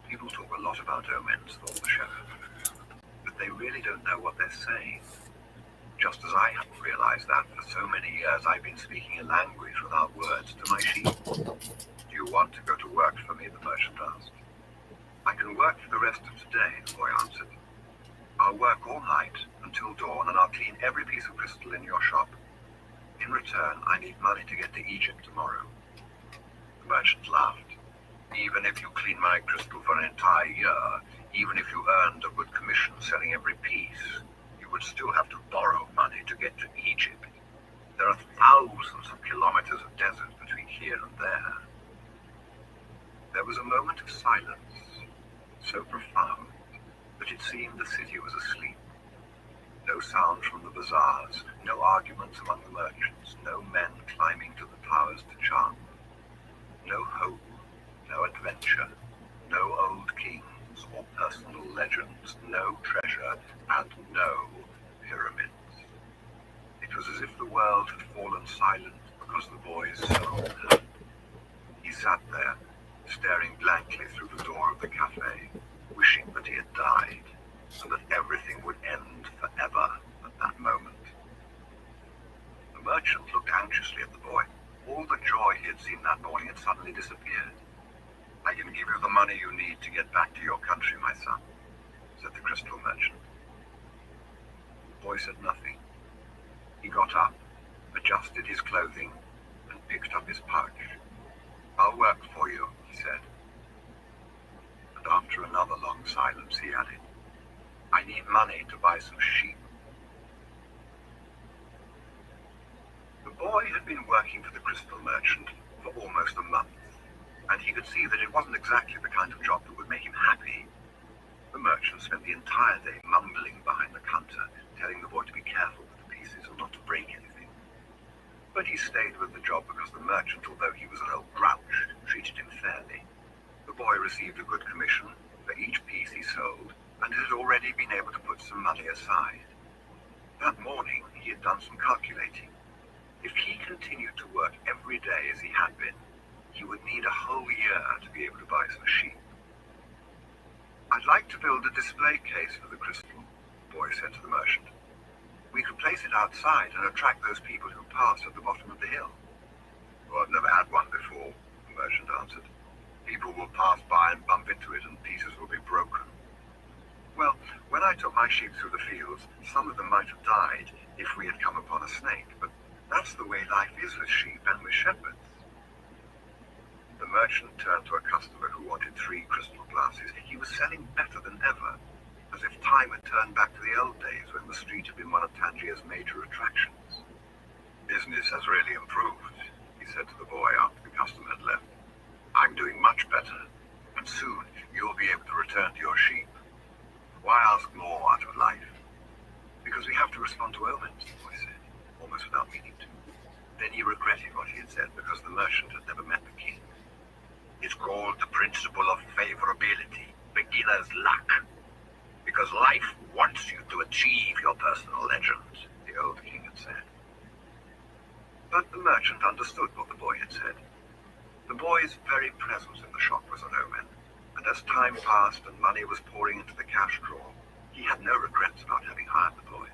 People talk a lot about omens, thought the shepherd, but they really don't know what they're saying. Just as I hadn't realized that for so many years I've been speaking a language without words to my sheep. Do you want to go to work for me? The merchant asked. I can work for the rest of today, the boy answered. I'll work all night until dawn and I'll clean every piece of crystal in your shop. In return, I need money to get to Egypt tomorrow. The merchant laughed. Even if you clean my crystal for an entire year, even if you earned a good commission selling every piece, you would still have to borrow money to get to Egypt. There are thousands of kilometers of desert between here and there. There was a moment of silence, so profound that it seemed the city was asleep. No sound from the bazaars, no arguments among the merchants, no men climbing to the towers to chant. No hope, no adventure, no old kings or personal legends, no treasure, and no pyramids. It was as if the world had fallen silent because the boy's soul had. He sat there, staring blankly through the door of the cafe, wishing that he had died, and that everything would end forever at that moment. The merchant looked anxiously at the boy. All the joy he had seen that morning had suddenly disappeared. I can give you the money you need to get back to your country, my son, said the crystal merchant. The boy said nothing. He got up, adjusted his clothing, and picked up his pouch. I'll work for you, he said. And after another long silence, he added, I need money to buy some sheep. The boy had been working for the crystal merchant for almost a month, and he could see that it wasn't exactly the kind of job that would make him happy. The merchant spent the entire day mumbling behind the counter, telling the boy to be careful with the pieces and not to break anything. But he stayed with the job because the merchant, although he was an old grouch, treated him fairly. The boy received a good commission for each piece he sold, and had already been able to put some money aside. That morning he had done some calculating. If he continued to work every day as he had been, he would need a whole year to be able to buy some sheep. I'd like to build a display case for the crystal, the boy said to the merchant. We could place it outside and attract those people who pass at the bottom of the hill. Oh, I've never had one before, the merchant answered. People will pass by and bump into it and pieces will be broken. Well, when I took my sheep through the fields, some of them might have died if we had come upon a snake, but that's the way life is with sheep and with shepherds. The merchant turned to a customer who wanted 3 crystal glasses. He was selling better than ever, as if time had turned back to the old days when the street had been one of Tangier's major attractions. Business has really improved, he said to the boy after the customer had left. I'm doing much better, and soon you'll be able to return to your sheep. Why ask more out of life? Because we have to respond to omens, the boy said, almost without meaning to. Then he regretted what he had said because the merchant had never met the king. It's called the principle of favorability, beginner's luck. Because life wants you to achieve your personal legend, the old king had said. But the merchant understood what the boy had said. The boy's very presence in the shop was an omen, and as time passed and money was pouring into the cash drawer, he had no regrets about having hired the boy.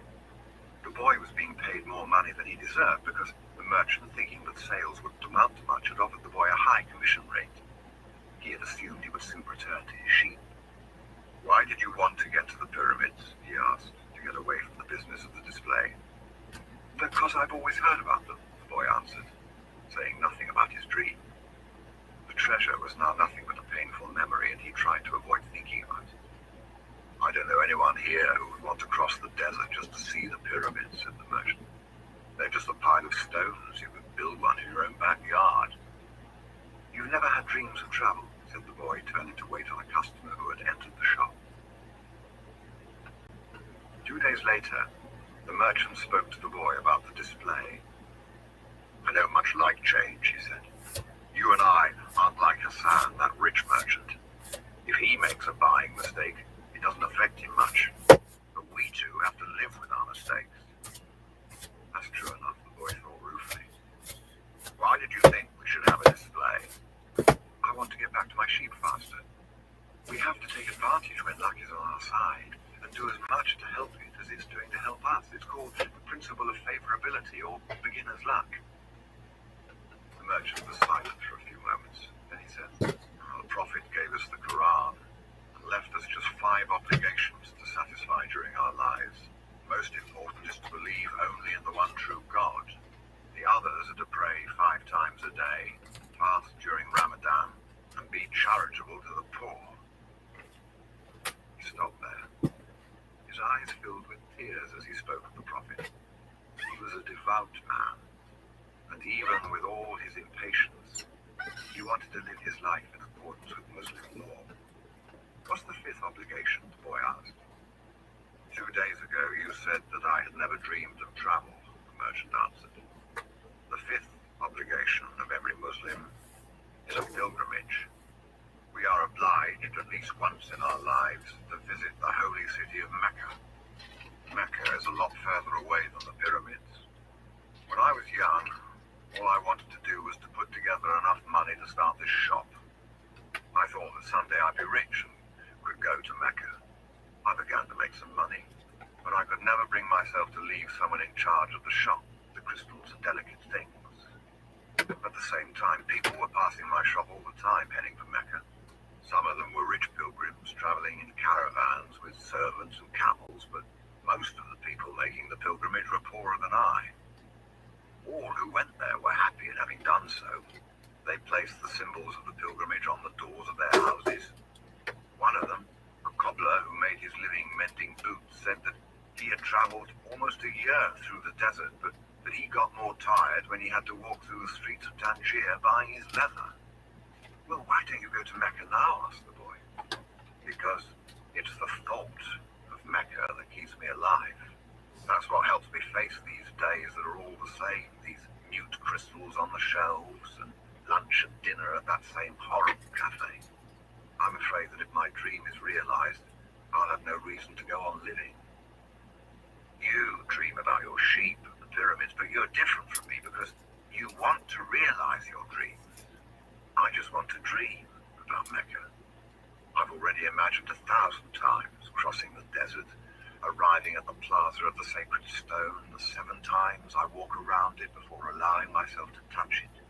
The boy was being paid more money than he deserved because the merchant, thinking that sales wouldn't amount to much, had offered the boy a high commission rate. He had assumed he would soon return to his sheep. Why did you want to get to the pyramids? He asked, to get away from the business of the display. Because I've always heard about them, the boy answered, saying nothing about his dream. The treasure was now nothing but a painful memory, and he tried to avoid thinking about it. I don't know anyone here who would want to cross the desert just to see the pyramids, said the merchant. They're just a pile of stones. You could build one in your own backyard. You've never had dreams of travel, said the boy, turning to wait on a customer who had entered the shop. 2 days later, the merchant spoke to the boy about the display. I don't much like change, he said. You and I aren't like Hassan, that rich merchant. If he makes a buying mistake, it doesn't affect him much. But we two have to live with our mistakes. That's true enough, the boy thought ruefully. Why did you think we should have a display? beginner's luck. The merchant was silent for a few moments. Then he said, "The Prophet gave us the Quran and left us just 5 obligations to satisfy during our lives. Most important is to believe only in the one true God. The others are to pray 5 times a day, fast during Ramadan, and be charitable to the poor." He stopped there. His eyes filled with tears as he spoke of the Prophet. He was a devout man, and even with all his impatience, he wanted to live his life in accordance with Muslim law. "What's the 5th obligation?" the boy asked. 2 days ago you said that I had never dreamed of travel, the merchant answered. "The 5th obligation of every Muslim is a pilgrimage. We are obliged at least once in our lives to visit the holy city of Mecca. Mecca is a lot further away than the pyramids. When I was young, all I wanted to do was to put together enough money to start this shop. I thought that someday I'd be rich and could go to Mecca. I began to make some money, but I could never bring myself to leave someone in charge of the shop, the crystals and delicate things. At the same time, people were passing my shop all the time, heading for Mecca. Some of them were rich pilgrims traveling in caravans with servants and camels, but most of the people making the pilgrimage were poorer than I. All who went there were happy at having done so. They placed the symbols of the pilgrimage on the doors of their houses. One of them, a cobbler who made his living mending boots, said that he had traveled almost a year through the desert, but that he got more tired when he had to walk through the streets of Tangier buying his leather. "Well, why don't you go to Mecca now?" asked the boy. "Because it's the thought of Mecca that keeps me alive. That's what helps me face these days that are all the same, these mute crystals on the shelves and lunch and dinner at that same horrible cafe. I'm afraid that if my dream is realized, I'll have no reason to go on living. You dream about your sheep and the pyramids, but you're different from me because you want to realize your dreams. I just want to dream about Mecca. I've already imagined 1,000 times crossing the desert, arriving at the plaza of the sacred stone, the 7 times I walk around it before allowing myself to touch it.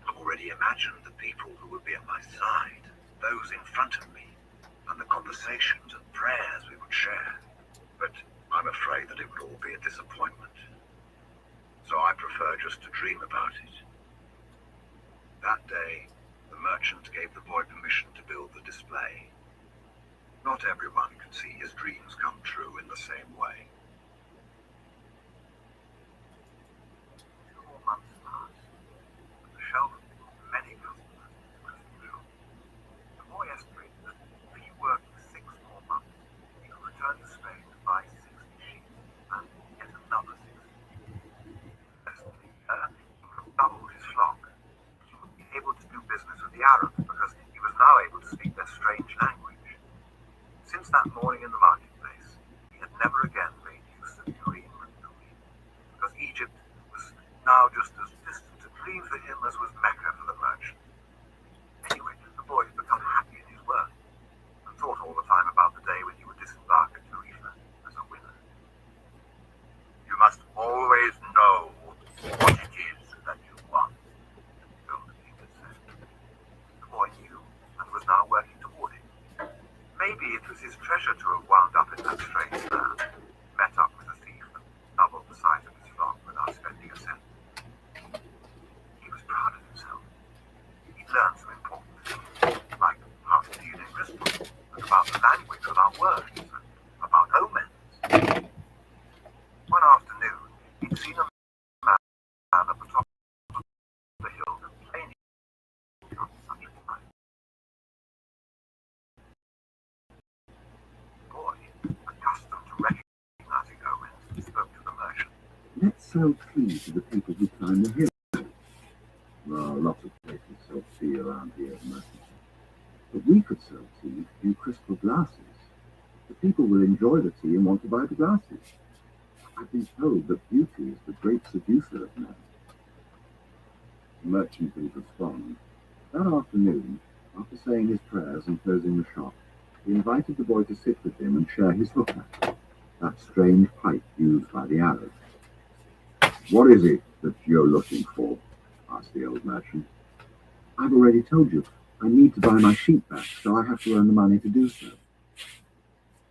I've already imagined the people who would be at my side, those in front of me, and the conversations and prayers we would share. But I'm afraid that it would all be a disappointment. So I prefer just to dream about it." That day, the merchant gave the boy permission to build the display. Not everyone can see his dreams come true in the same way. 2 more months passed, and the shelf of many customers in the crystal shop. The boy estimated that if he worked 6 more months, he could return to Spain to buy 60 sheep and yet another 60. Presently, he could double his flock. He would be able to do business with the Arabs because he was now able to speak their strange language. Since that morning in the marketplace, he had never again made use of Urim and Thummim, because Egypt was now just as distant a dream for him as was Mecca for the merchant. Anyway, the boy had become happy in his work, and thought all the time about the day when he would disembark at Tarifa as a winner. "You must always know what it is that you want," the old king had said. The boy knew, and was now working toward it. Maybe it was his treasure to have wound up in that strange land, met up with a thief and doubled the size of his flock without spending a cent. He was proud of himself. He'd learned some important things, like how to deal in crystals, and about the language without words, and about omens. One afternoon, he'd seen a man at the top of the hill complaining on such a time. Boy, accustomed to recognizing omens, spoke to the merchant. "Let's sell tea to the people who climb the hill." "Well, lots of places sell tea around here," the merchant said. "But we could sell tea in crystal glasses. The people will enjoy the tea and want to buy the glasses. I've been told that beauty is the great seducer of men." The merchant didn't respond. That afternoon, after saying his prayers and closing the shop, he invited the boy to sit with him and share his hookah, that strange pipe used by the Arabs. What is it that you're looking for? Asked the old merchant. I've already told you. I need to buy my sheep back, so I have to earn the money to do so.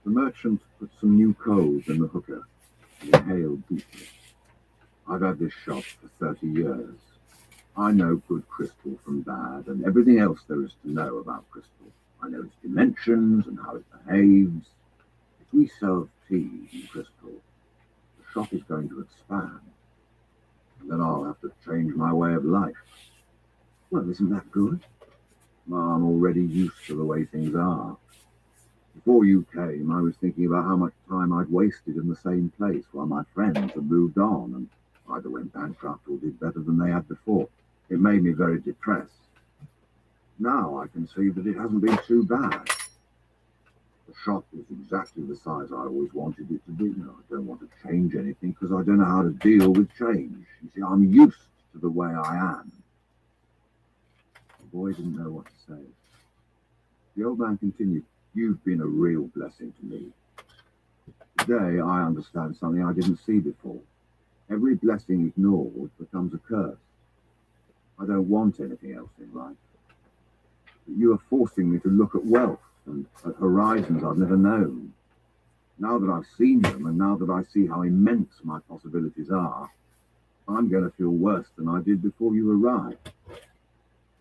The merchant put some new coals in the hooker and inhaled deeply. I've had this shop for 30 years. I know good crystal from bad and everything else there is to know about crystal. I know its dimensions and how it behaves. If we serve tea in crystal, the shop is going to expand, and then I'll have to change my way of life. Well, isn't that good? I'm already used to the way things are. Before you came, I was thinking about how much time I'd wasted in the same place while my friends had moved on and either went bankrupt or did better than they had before. It made me very depressed. Now I can see that it hasn't been too bad. The shop is exactly the size I always wanted it to be. No, I don't want to change anything because I don't know how to deal with change. You see, I'm used to the way I am. The boy didn't know what to say. The old man continued, "You've been a real blessing to me. Today I understand something I didn't see before. Every blessing ignored becomes a curse. I don't want anything else in life. But you are forcing me to look at wealth and at horizons I've never known. Now that I've seen them and now that I see how immense my possibilities are, I'm going to feel worse than I did before you arrived.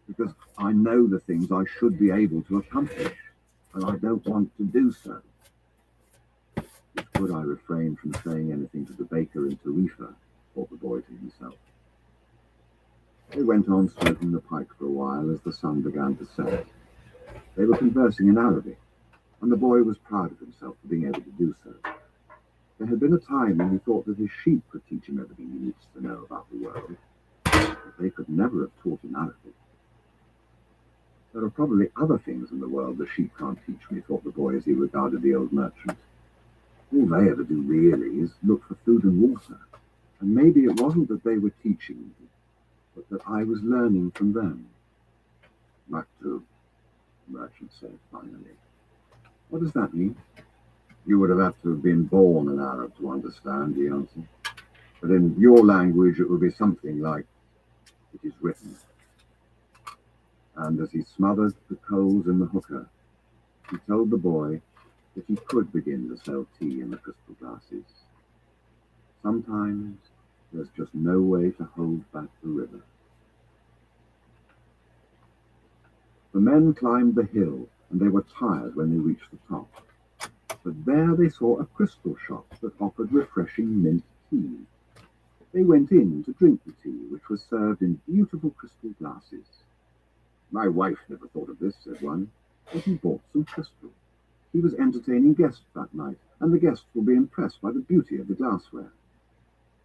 Because I know the things I should be able to accomplish, and I don't want to do so." It's good I refrained from saying anything to the baker in Tarifa, thought the boy to himself. They went on smoking the pipe for a while as the sun began to set. They were conversing in Arabic, and the boy was proud of himself for being able to do so. There had been a time when he thought that his sheep could teach him everything he needs to know about the world, but they could never have taught him Arabic. There are probably other things in the world the sheep can't teach me, thought the boy as he regarded the old merchant. All they ever do really is look for food and water, and maybe it wasn't that they were teaching me, but that I was learning from them. "Maktub," the merchant said finally. "What does that mean?" "You would have to have been born an Arab to understand," he answered. "But in your language it would be something like, 'It is written.'" And as he smothered the coals in the hooker, he told the boy that he could begin to sell tea in the crystal glasses. Sometimes there's just no way to hold back the river. The men climbed the hill, and they were tired when they reached the top. But there they saw a crystal shop that offered refreshing mint tea. They went in to drink the tea, which was served in beautiful crystal glasses. "My wife never thought of this," said one, but he bought some crystal. He was entertaining guests that night, and the guests will be impressed by the beauty of the glassware.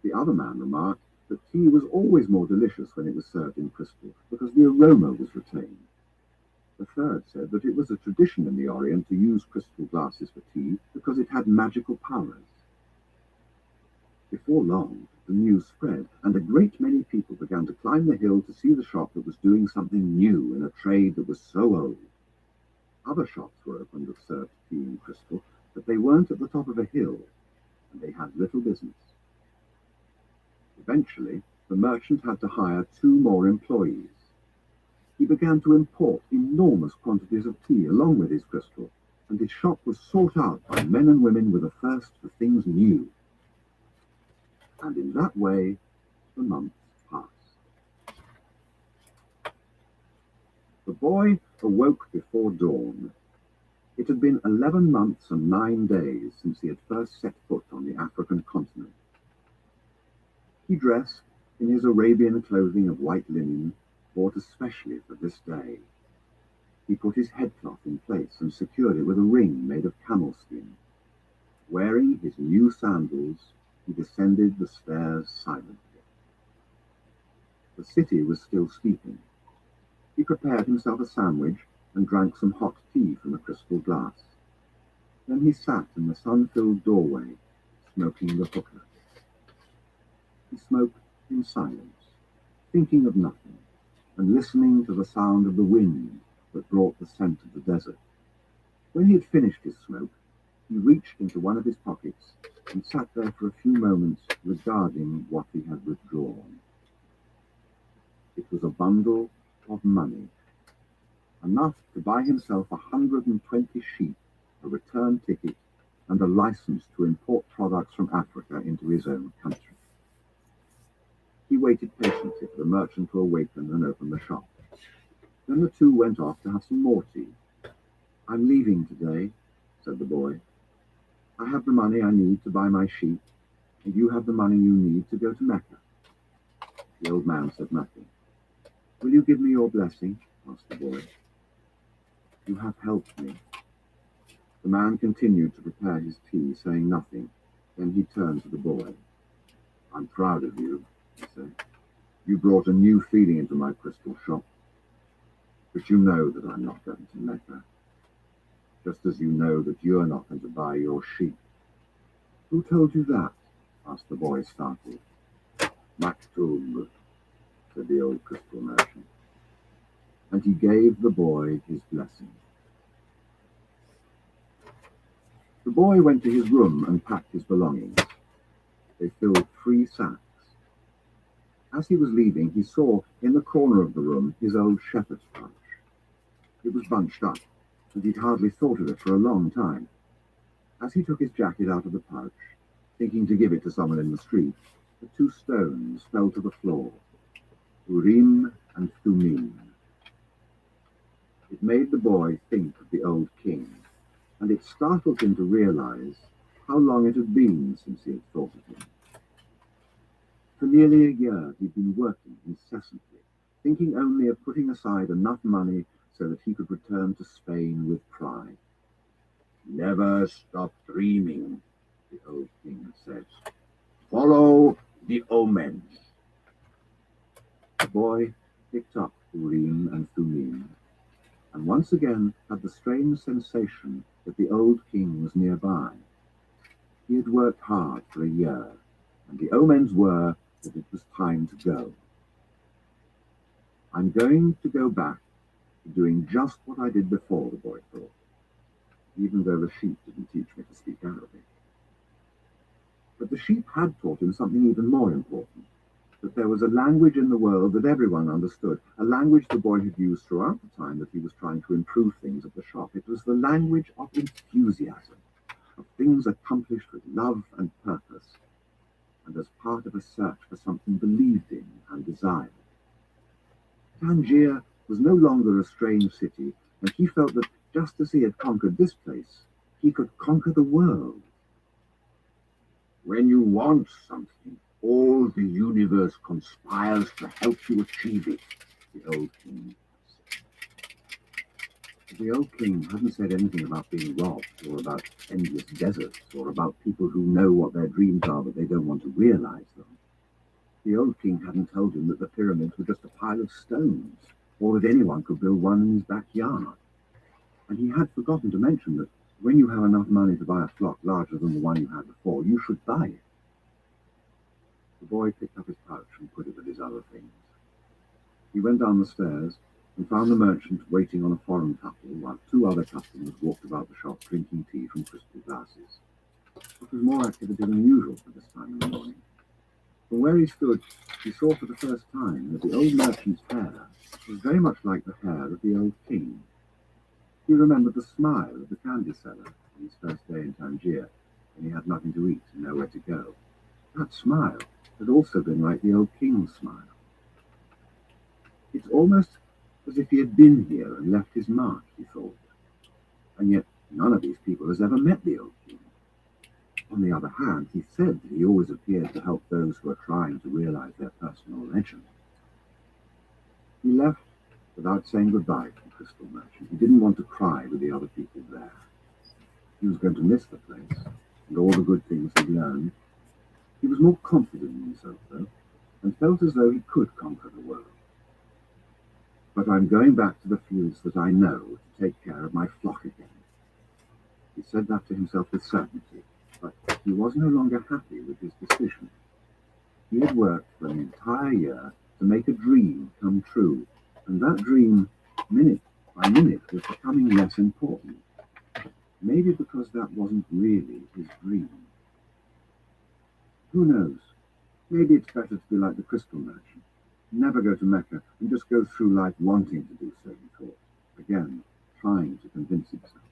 The other man remarked that tea was always more delicious when it was served in crystal, because the aroma was retained. The third said that it was a tradition in the Orient to use crystal glasses for tea because it had magical powers. Before long, the news spread, and a great many people began to climb the hill to see the shop that was doing something new in a trade that was so old. Other shops were opened that served tea in crystal, but they weren't at the top of a hill, and they had little business. Eventually, the merchant had to hire 2 more employees. He began to import enormous quantities of tea along with his crystal, and his shop was sought out by men and women with a thirst for things new. And in that way, the months passed. The boy awoke before dawn. It had been 11 months and 9 days since he had first set foot on the African continent. He dressed in his Arabian clothing of white linen, bought especially for this day. He put his headcloth in place and secured it with a ring made of camel skin. Wearing his new sandals, he descended the stairs silently. The city was still sleeping. He prepared himself a sandwich and drank some hot tea from a crystal glass. Then he sat in the sun-filled doorway, smoking the hookah. He smoked in silence, thinking of nothing, and listening to the sound of the wind that brought the scent of the desert. When he had finished his smoke, He reached into one of his pockets and sat there for a few moments regarding what he had withdrawn. It was a bundle of money, enough to buy himself 120 sheep, a return ticket, and a license to import products from Africa into his own country. He waited patiently for the merchant to awaken and open the shop. Then the two went off to have some more tea. "I'm leaving today," said the boy. "I have the money I need to buy my sheep, and you have the money you need to go to Mecca." The old man said nothing. "Will you give me your blessing?" asked the boy. "You have helped me." The man continued to prepare his tea, saying nothing. Then he turned to the boy. "I'm proud of you," he said. "You brought a new feeling into my crystal shop. But you know that I'm not going to Mecca, just as you know that you're not going to buy your sheep." "Who told you that?" asked the boy, startled. "Maktoum," said the old crystal merchant. And he gave the boy his blessing. The boy went to his room and packed his belongings. They filled 3 sacks. As he was leaving, he saw in the corner of the room his old shepherd's pouch. It was bunched up, and he'd hardly thought of it for a long time. As he took his jacket out of the pouch, thinking to give it to someone in the street, the 2 stones fell to the floor, Urim and Thummim. It made the boy think of the old king, and it startled him to realize how long it had been since he had thought of him. For nearly a year he'd been working incessantly, thinking only of putting aside enough money so that he could return to Spain with pride. "Never stop dreaming," the old king had said. "Follow the omens." The boy picked up Urim and Thummim, and once again had the strange sensation that the old king was nearby. He had worked hard for a year, and the omens were that it was time to go. "I'm going to go back to doing just what I did before," the boy thought, even though the sheep didn't teach me to speak Arabic. But the sheep had taught him something even more important, that there was a language in the world that everyone understood, a language the boy had used throughout the time that he was trying to improve things at the shop. It was the language of enthusiasm, of things accomplished with love and purpose, and as part of a search for something believed in and desired. Tangier was no longer a strange city, and he felt that just as he had conquered this place, he could conquer the world. "When you want something, all the universe conspires to help you achieve it," the old king said. But the old king hadn't said anything about being robbed, or about endless deserts, or about people who know what their dreams are but they don't want to realize them. The old king hadn't told him that the pyramids were just a pile of stones, or that anyone could build one in his backyard. And he had forgotten to mention that when you have enough money to buy a flock larger than the one you had before, you should buy it. The boy picked up his pouch and put it with his other things. He went down the stairs and found the merchant waiting on a foreign couple, while 2 other customers walked about the shop drinking tea from crystal glasses. It was more activity than usual for this time in the morning. From where he stood, he saw for the first time that the old merchant's hair was very much like the hair of the old king. He remembered the smile of the candy seller on his first day in Tangier, when he had nothing to eat and nowhere to go. That smile had also been like the old king's smile. It's almost as if he had been here and left his mark, he thought. And yet none of these people has ever met the old king. On the other hand, he said that he always appeared to help those who are trying to realize their personal legend. He left without saying goodbye to the crystal merchant. He didn't want to cry with the other people there. He was going to miss the place and all the good things he'd learned. He was more confident in himself, though, and felt as though he could conquer the world. "But I'm going back to the fields that I know to take care of my flock again." He said that to himself with certainty, but he was no longer happy with his decision. He had worked for an entire year to make a dream come true, and that dream, minute by minute, was becoming less important. Maybe because that wasn't really his dream. Who knows? Maybe it's better to be like the crystal merchant. Never go to Mecca and just go through life wanting to do so, he thought. Again, trying to convince himself.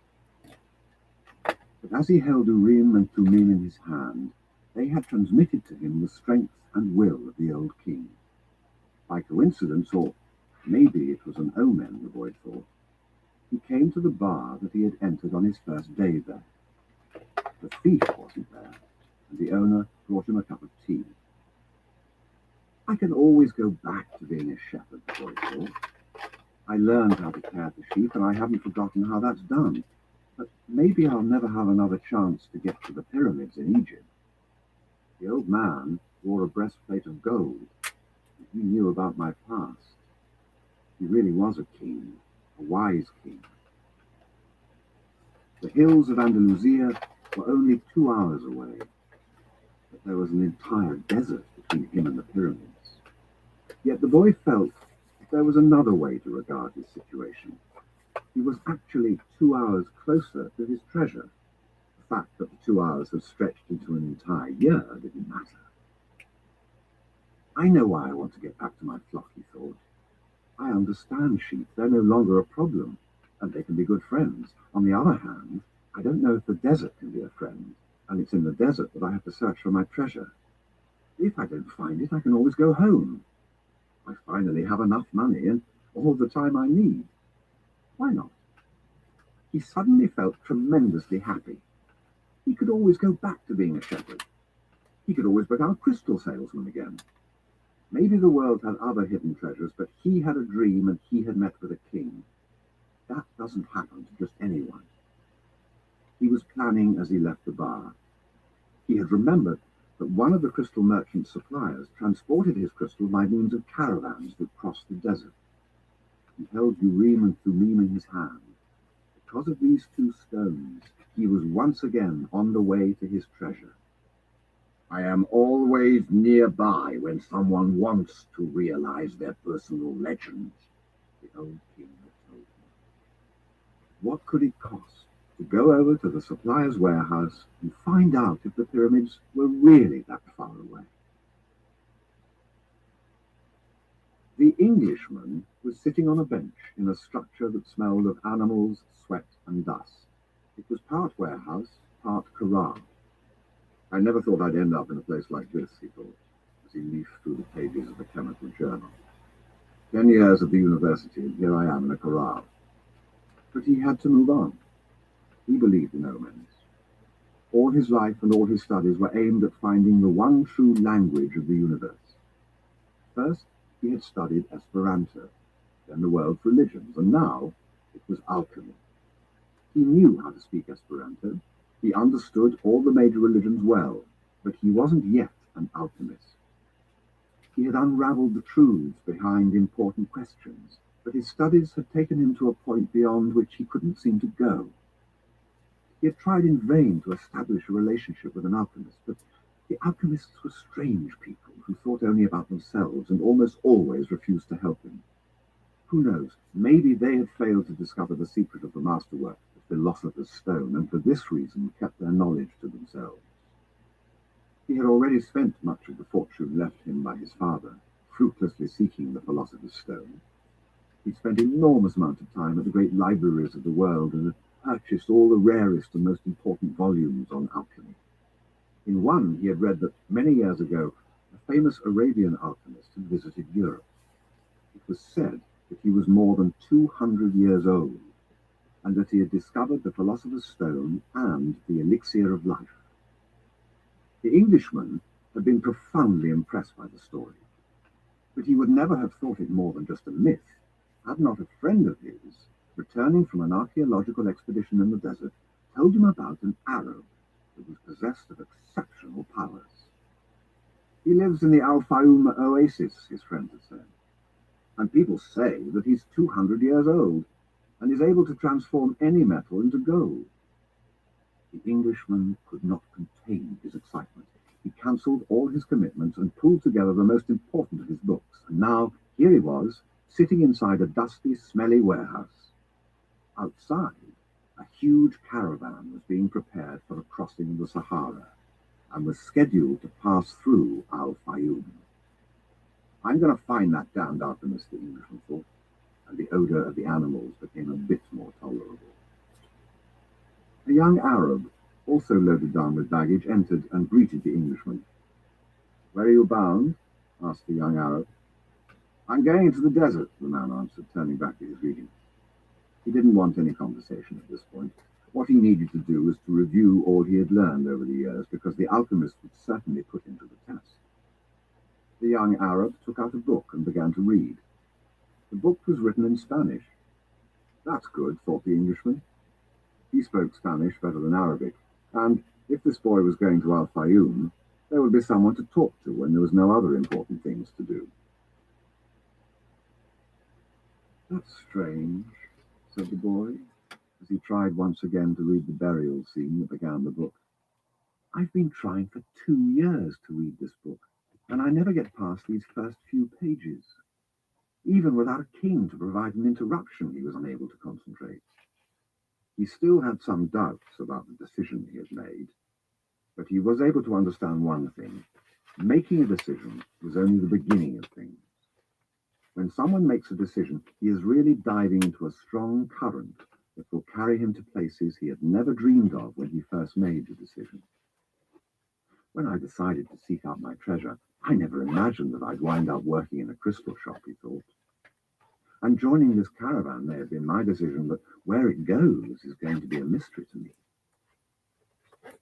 But as he held Urim and Thummim in his hand, they had transmitted to him the strength and will of the old king. By coincidence, or maybe it was an omen, the boy thought, he came to the bar that he had entered on his first day there. The thief wasn't there, and the owner brought him a cup of tea. I can always go back to being a shepherd, the boy thought. I learned how to care for sheep, and I haven't forgotten how that's done. But maybe I'll never have another chance to get to the pyramids in Egypt. The old man wore a breastplate of gold. He knew about my past. He really was a king, a wise king. The hills of Andalusia were only 2 hours away, but there was an entire desert between him and the pyramids. Yet the boy felt that there was another way to regard his situation. He was actually 2 hours closer to his treasure. The fact that the 2 hours had stretched into an entire year didn't matter. I know why I want to get back to my flock, he thought. I understand sheep. They're no longer a problem, and they can be good friends. On the other hand, I don't know if the desert can be a friend, and it's in the desert that I have to search for my treasure. If I don't find it, I can always go home. I finally have enough money and all the time I need. Why not? He suddenly felt tremendously happy. He could always go back to being a shepherd. He could always become a crystal salesman again. Maybe the world had other hidden treasures, but he had a dream and he had met with a king. That doesn't happen to just anyone. He was planning as he left the bar. He had remembered that one of the crystal merchant's suppliers transported his crystal by means of caravans that crossed the desert. He held Urim and Thummim in his hand. Because of these two stones, he was once again on the way to his treasure. I am always nearby when someone wants to realize their personal legend, the old king had told him. What could it cost to go over to the supplier's warehouse and find out if the pyramids were really that far away? The Englishman was sitting on a bench in a structure that smelled of animals, sweat, and dust. It was part warehouse, part corral. I never thought I'd end up in a place like this, he thought, as he leafed through the pages of the chemical journal. 10 years at the university, and here I am in a corral. But he had to move on. He believed in omens. All his life and all his studies were aimed at finding the one true language of the universe. First, he had studied Esperanto, then the world's religions, and now it was alchemy. He knew how to speak Esperanto. He understood all the major religions well, but he wasn't yet an alchemist. He had unraveled the truths behind important questions, but his studies had taken him to a point beyond which he couldn't seem to go. He had tried in vain to establish a relationship with an alchemist, but the alchemists were strange people who thought only about themselves and almost always refused to help him. Who knows, maybe they had failed to discover the secret of the masterwork, the philosopher's stone, and for this reason kept their knowledge to themselves. He had already spent much of the fortune left him by his father, fruitlessly seeking the philosopher's stone. He spent enormous amounts of time at the great libraries of the world and had purchased all the rarest and most important volumes on alchemy. In one, he had read that many years ago, a famous Arabian alchemist had visited Europe. It was said that he was more than 200 years old, and that he had discovered the philosopher's stone and the elixir of life. The Englishman had been profoundly impressed by the story, but he would never have thought it more than just a myth, had not a friend of his, returning from an archaeological expedition in the desert, told him about an Arab that was possessed of exceptional powers. He lives in the Al-Fayoum oasis, his friend had said, and people say that he's 200 years old and is able to transform any metal into gold. The Englishman could not contain his excitement. He cancelled all his commitments and pulled together the most important of his books, and now here he was, sitting inside a dusty, smelly warehouse. Outside, A huge caravan was being prepared for a crossing of the Sahara and was scheduled to pass through Al-Fayoum. I'm going to find that damned Alchemist, the Englishman thought, and the odour of the animals became a bit more tolerable. A young Arab, also loaded down with baggage, entered and greeted the Englishman. "Where are you bound?" asked the young Arab. "I'm going into the desert," the man answered, turning back to his reading. He didn't want any conversation at this point. What he needed to do was to review all he had learned over the years, because the Alchemist would certainly put him to the test. The young Arab took out a book and began to read. The book was written in Spanish. That's good, thought the Englishman. He spoke Spanish better than Arabic, and if this boy was going to Al-Fayoum, there would be someone to talk to when there was no other important things to do. "That's strange," said the boy, as he tried once again to read the burial scene that began the book. "I've been trying for 2 years to read this book, and I never get past these first few pages. Even without a king to provide an interruption, he was unable to concentrate." He still had some doubts about the decision he had made, but he was able to understand one thing. Making a decision was only the beginning of things. When someone makes a decision, he is really diving into a strong current that will carry him to places he had never dreamed of when he first made the decision. "When I decided to seek out my treasure, I never imagined that I'd wind up working in a crystal shop," he thought. "And joining this caravan may have been my decision, but where it goes is going to be a mystery to me."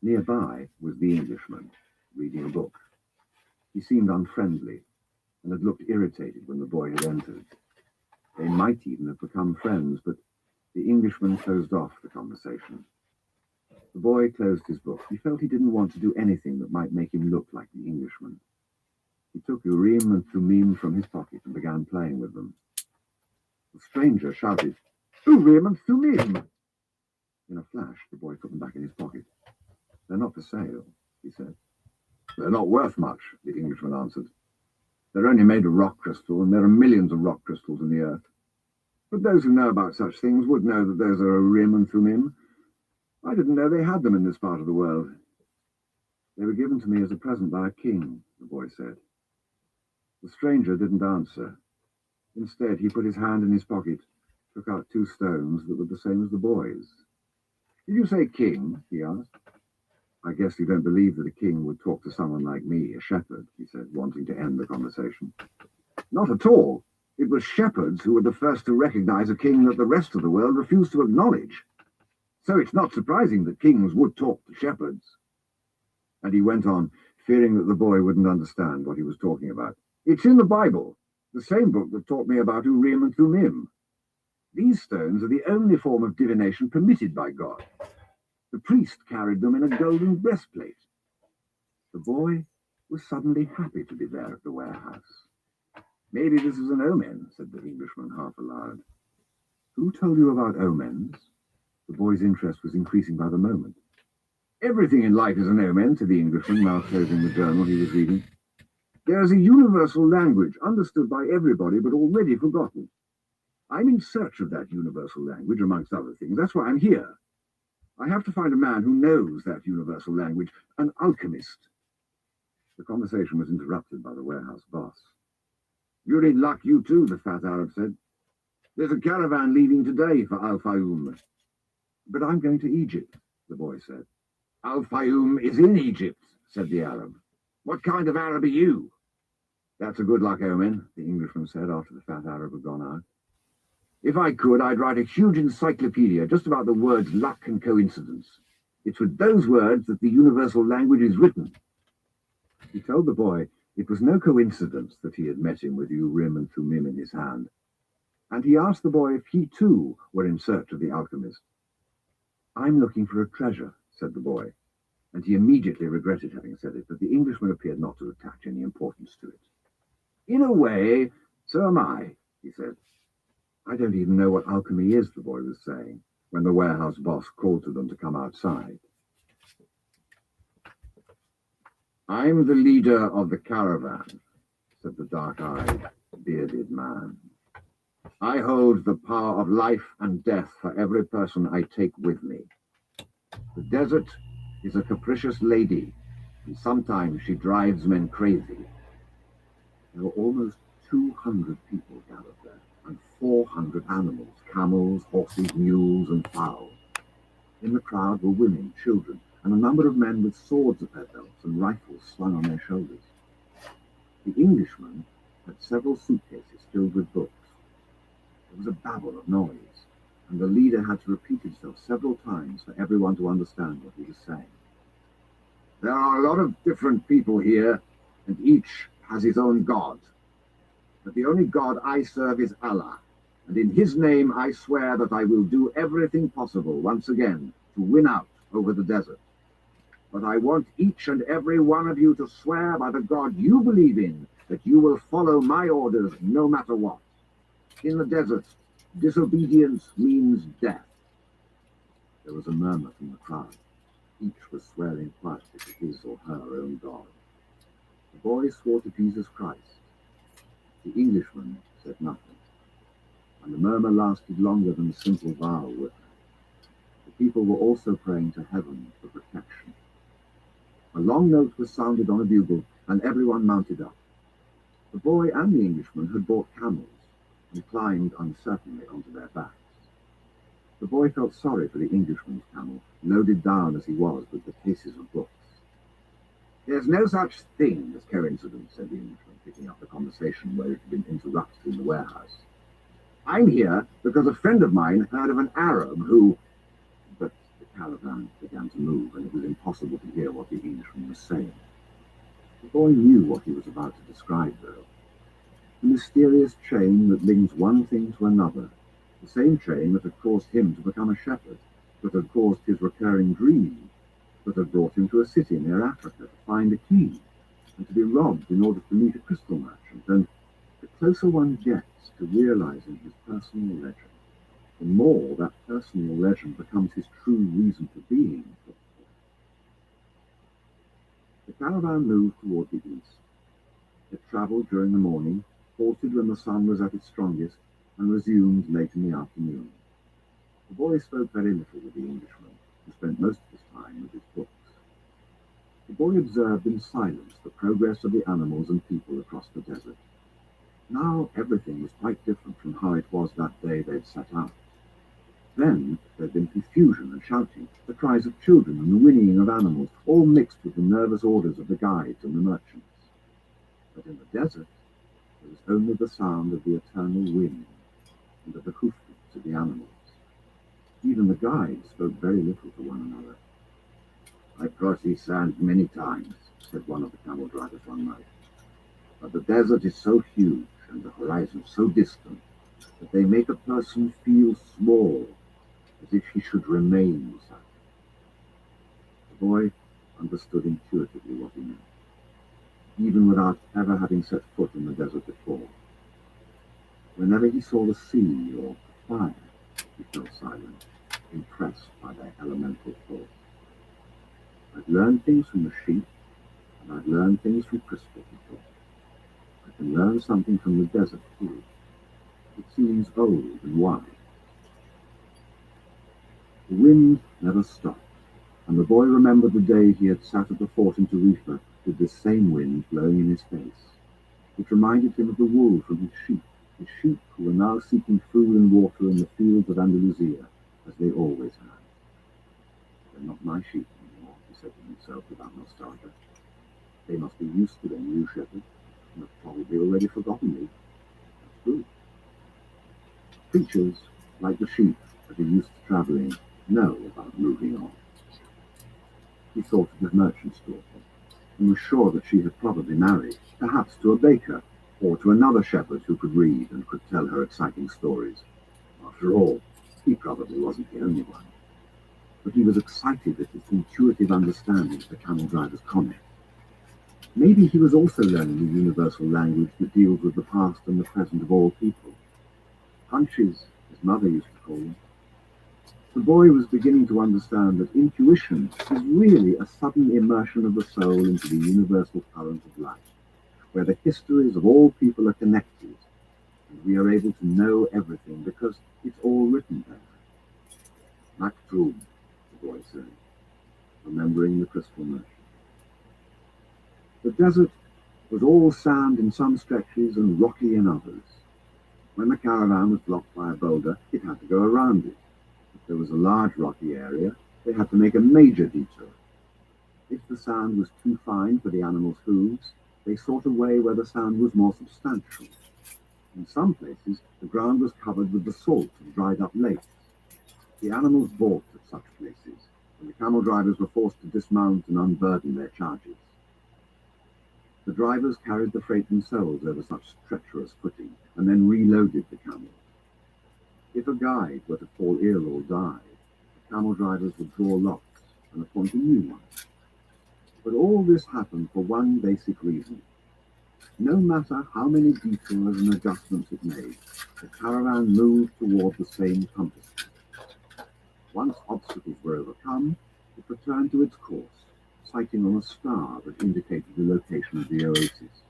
Nearby was the Englishman, reading a book. He seemed unfriendly and had looked irritated when the boy had entered. They might even have become friends, but the Englishman closed off the conversation. The boy closed his book. He felt he didn't want to do anything that might make him look like the Englishman. He took Urim and Thummim from his pocket and began playing with them. The stranger shouted, "Urim and Thummim!" In a flash, the boy put them back in his pocket. "They're not for sale," he said. "They're not worth much," the Englishman answered. "They're only made of rock crystal, and there are millions of rock crystals in the earth. But those who know about such things would know that those are Urim and Thummim. I didn't know they had them in this part of the world." "They were given to me as a present by a king," the boy said. The stranger didn't answer. Instead, he put his hand in his pocket, took out 2 stones that were the same as the boy's. "Did you say king?" he asked. "I guess you don't believe that a king would talk to someone like me, a shepherd," he said, wanting to end the conversation. "Not at all. It was shepherds who were the first to recognize a king that the rest of the world refused to acknowledge. So it's not surprising that kings would talk to shepherds." And he went on, fearing that the boy wouldn't understand what he was talking about. "It's in the Bible, the same book that taught me about Urim and Thummim. These stones are the only form of divination permitted by God. The priest carried them in a golden breastplate." The boy was suddenly happy to be there at the warehouse. "Maybe this is an omen," said the Englishman half aloud. "Who told you about omens?" The boy's interest was increasing by the moment. "Everything in life is an omen," said the Englishman, now closing the journal he was reading. "There is a universal language, understood by everybody, but already forgotten. I'm in search of that universal language, amongst other things. That's why I'm here. I have to find a man who knows that universal language, an alchemist." The conversation was interrupted by the warehouse boss. "You're in luck, you too," the fat Arab said. "There's a caravan leaving today for Al-Fayoum." "But I'm going to Egypt," the boy said. "Al-Fayoum is in Egypt," said the Arab. "What kind of Arab are you?" "That's a good luck omen," the Englishman said after the fat Arab had gone out. "If I could, I'd write a huge encyclopedia just about the words luck and coincidence. It's with those words that the universal language is written." He told the boy it was no coincidence that he had met him with Urim and Thummim in his hand, and he asked the boy if he too were in search of the alchemist. "I'm looking for a treasure," said the boy, and he immediately regretted having said it, but the Englishman appeared not to attach any importance to it. "In a way, so am I," he said. "I don't even know what alchemy is," the boy was saying, when the warehouse boss called to them to come outside. "I'm the leader of the caravan," said the dark-eyed, bearded man. I hold the power of life and death for every person I take with me. The desert is a capricious lady, and sometimes she drives men crazy. There were almost 200 people gathered there, and 400 animals, camels, horses, mules, and fowls. In the crowd were women, children, and a number of men with swords at their belts and rifles slung on their shoulders. The Englishman had several suitcases filled with books. There was a babble of noise, and the leader had to repeat himself several times for everyone to understand what he was saying. There are a lot of different people here, and each has his own god. But the only God I serve is Allah, and in his name I swear that I will do everything possible once again to win out over the desert. But I want each and every one of you to swear by the God you believe in that you will follow my orders no matter what. In the desert, disobedience means death. There was a murmur from the crowd. Each was swearing quietly to his or her own God. The boy swore to Jesus Christ. The Englishman said nothing, and the murmur lasted longer than the simple vow would have. The people were also praying to heaven for protection. A long note was sounded on a bugle, and everyone mounted up. The boy and the Englishman had bought camels and climbed uncertainly onto their backs. The boy felt sorry for the Englishman's camel, loaded down as he was with the cases of books. There's no such thing as coincidence, said the Englishman, picking up the conversation where it had been interrupted in the warehouse. I'm here because a friend of mine heard of an Arab who... But the caravan began to move, and it was impossible to hear what the Englishman was saying. The boy knew what he was about to describe, though. The mysterious chain that links one thing to another, the same chain that had caused him to become a shepherd, that had caused his recurring dreams, that had brought him to a city near Africa to find a key, and to be robbed in order to meet a crystal merchant. And the closer one gets to realizing his personal legend, the more that personal legend becomes his true reason for being. The caravan moved toward the east. It traveled during the morning, halted when the sun was at its strongest, and resumed late in the afternoon. The boy spoke very little with the Englishman, who spent most of his time with his books. The boy observed in silence the progress of the animals and people across the desert. Now everything was quite different from how it was that day they'd set out. Then there'd been confusion and shouting, the cries of children and the whinnying of animals, all mixed with the nervous orders of the guides and the merchants. But in the desert, there was only the sound of the eternal wind and of the hoofbeats of the animals. Even the guides spoke very little to one another. I crossed these sands many times, said one of the camel drivers one night. But the desert is so huge and the horizon so distant that they make a person feel small, as if he should remain such. The boy understood intuitively what he meant, even without ever having set foot in the desert before. Whenever he saw the sea or fire, he felt silent, impressed by their elemental thoughts. I've learned things from the sheep, and I've learned things from crystal, he thought. I can learn something from the desert, too. It seems old and wise. The wind never stopped, and the boy remembered the day he had sat at the fort in Tarifa with this same wind blowing in his face. It reminded him of the wool from his sheep who were now seeking food and water in the fields of Andalusia, as they always had. They're not my sheep anymore, he said to himself without nostalgia. They must be used to their new shepherd, and have probably already forgotten me. That's good. Creatures, like the sheep that are used to travelling, know about moving on. He thought of his merchant's daughter, and was sure that she had probably married, perhaps to a baker, or to another shepherd who could read and could tell her exciting stories. After all, he probably wasn't the only one. But he was excited at his intuitive understanding of the camel driver's comment. Maybe he was also learning the universal language that deals with the past and the present of all people. Hunches, his mother used to call them. The boy was beginning to understand that intuition is really a sudden immersion of the soul into the universal current of life, where the histories of all people are connected, and We are able to know everything because it's all written there. Maktoum, the boy said, remembering the crystal merchant. The desert was all sand in some stretches and rocky in others. When the caravan was blocked by a boulder, it had to go around it. If there was a large rocky area, they had to make a major detour. If the sand was too fine for the animals' hooves, they sought a way where the sand was more substantial. In some places, the ground was covered with the salt of dried-up lakes. The animals balked at such places, and the camel drivers were forced to dismount and unburden their charges. The drivers carried the freight themselves over such treacherous footing, and then reloaded the camels. If a guide were to fall ill or die, the camel drivers would draw lots and appoint a new one. But all this happened for one basic reason. No matter how many detours and adjustments it made, the caravan moved toward the same compass. Once obstacles were overcome, it returned to its course, sighting on a star that indicated the location of the oasis.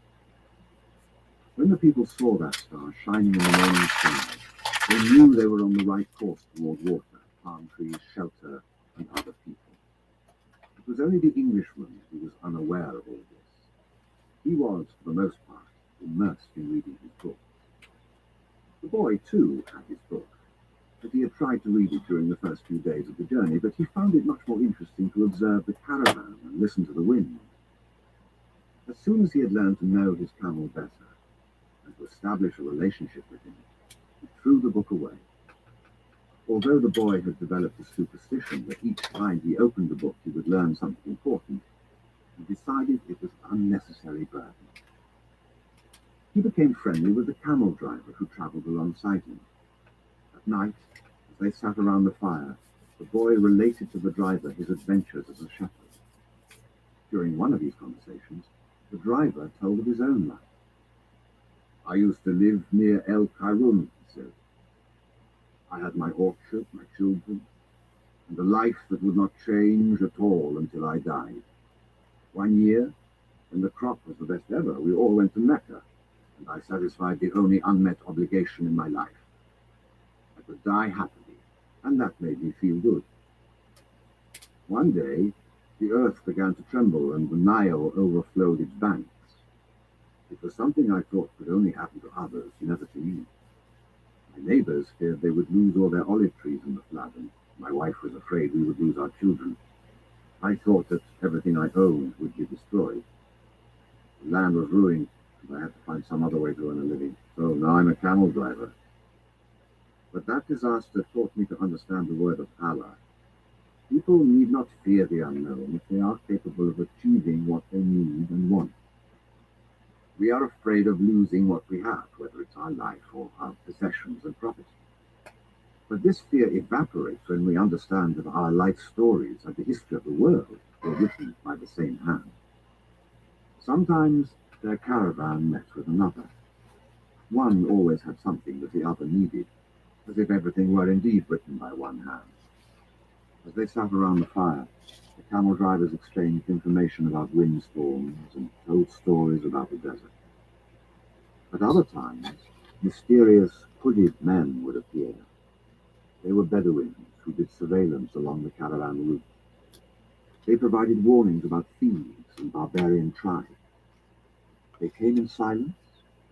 When the people saw that star shining in the morning sky, they knew they were on the right course toward water, palm trees, shelter, and other people. It was only the Englishman who was unaware of all this. He was, for the most part, immersed in reading his book. The boy, too, had his book, but he had tried to read it during the first few days of the journey, but he found it much more interesting to observe the caravan and listen to the wind. As soon as he had learned to know his camel better, and to establish a relationship with him, he threw the book away. Although the boy had developed a superstition that each time he opened the book he would learn something important, he decided it was an unnecessary burden. He became friendly with the camel driver who travelled alongside him. At night, as they sat around the fire, the boy related to the driver his adventures as a shepherd. During one of these conversations, the driver told of his own life. "I used to live near El Kairun," he said. "I had my orchard, my children, and a life that would not change at all until I died. One year, when the crop was the best ever, we all went to Mecca, and I satisfied the only unmet obligation in my life. I could die happily, and that made me feel good. One day, the earth began to tremble and the Nile overflowed its banks. It was something I thought could only happen to others, never to me. My neighbors feared they would lose all their olive trees in the flood, and my wife was afraid we would lose our children. I thought that everything I owned would be destroyed. The land was ruined, and I had to find some other way to earn a living. So now I'm a camel driver. But that disaster taught me to understand the word of Allah. People need not fear the unknown if they are capable of achieving what they need and want. We are afraid of losing what we have, whether it's our life or our possessions and property. But this fear evaporates when we understand that our life stories and the history of the world were written by the same hand. Sometimes their caravan met with another. One always had something that the other needed, as if everything were indeed written by one hand. As they sat around the fire, the camel drivers exchanged information about windstorms and told stories about the desert. At other times, mysterious, hooded men would appear. They were Bedouins who did surveillance along the caravan route. They provided warnings about thieves and barbarian tribes. They came in silence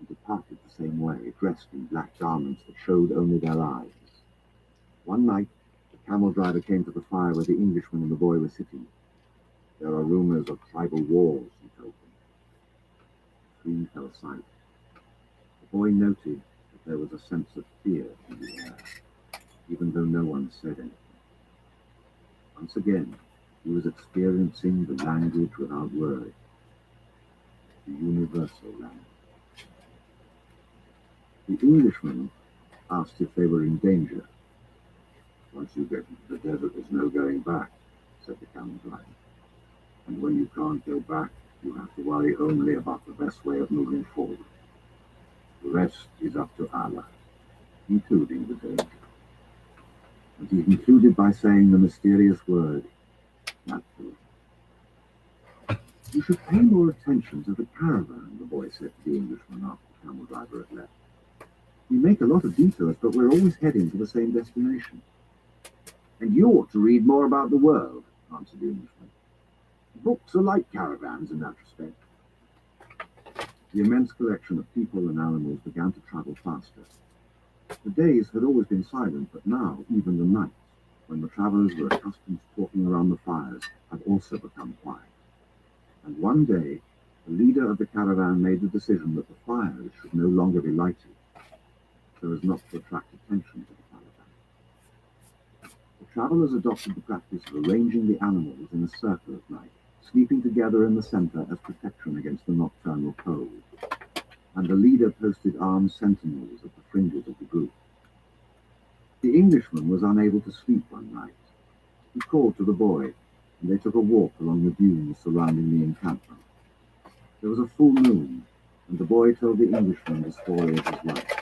and departed the same way, dressed in black garments that showed only their eyes. One night, the camel driver came to the fire where the Englishman and the boy were sitting. "There are rumors of tribal wars," he told them. The three fell silent. The boy noted that there was a sense of fear in the air, even though no one said anything. Once again, he was experiencing the language without words, the universal language. The Englishman asked if they were in danger. "Once you get into the desert, there's no going back," said the camel driver. "And when you can't go back, you have to worry only about the best way of moving forward. The rest is up to Allah, including the danger." And he concluded by saying the mysterious word, "Maktoum." "You should pay more attention to the caravan," the boy said to the Englishman after the camel driver had left. We make a lot of detours, but we're always heading to the same destination. And you ought to read more about the world, answered the Englishman. Books are like caravans in that respect. The immense collection of people and animals began to travel faster. The days had always been silent, but now even the nights, when the travellers were accustomed to talking around the fires, had also become quiet. And one day, the leader of the caravan made the decision that the fires should no longer be lighted, so as not to attract attention to the caravan. The travellers adopted the practice of arranging the animals in a circle at night, sleeping together in the centre as protection against the nocturnal cold, and the leader posted armed sentinels at the fringes of the group. The Englishman was unable to sleep one night. He called to the boy, and they took a walk along the dunes surrounding the encampment. There was a full moon, and the boy told the Englishman the story of his life.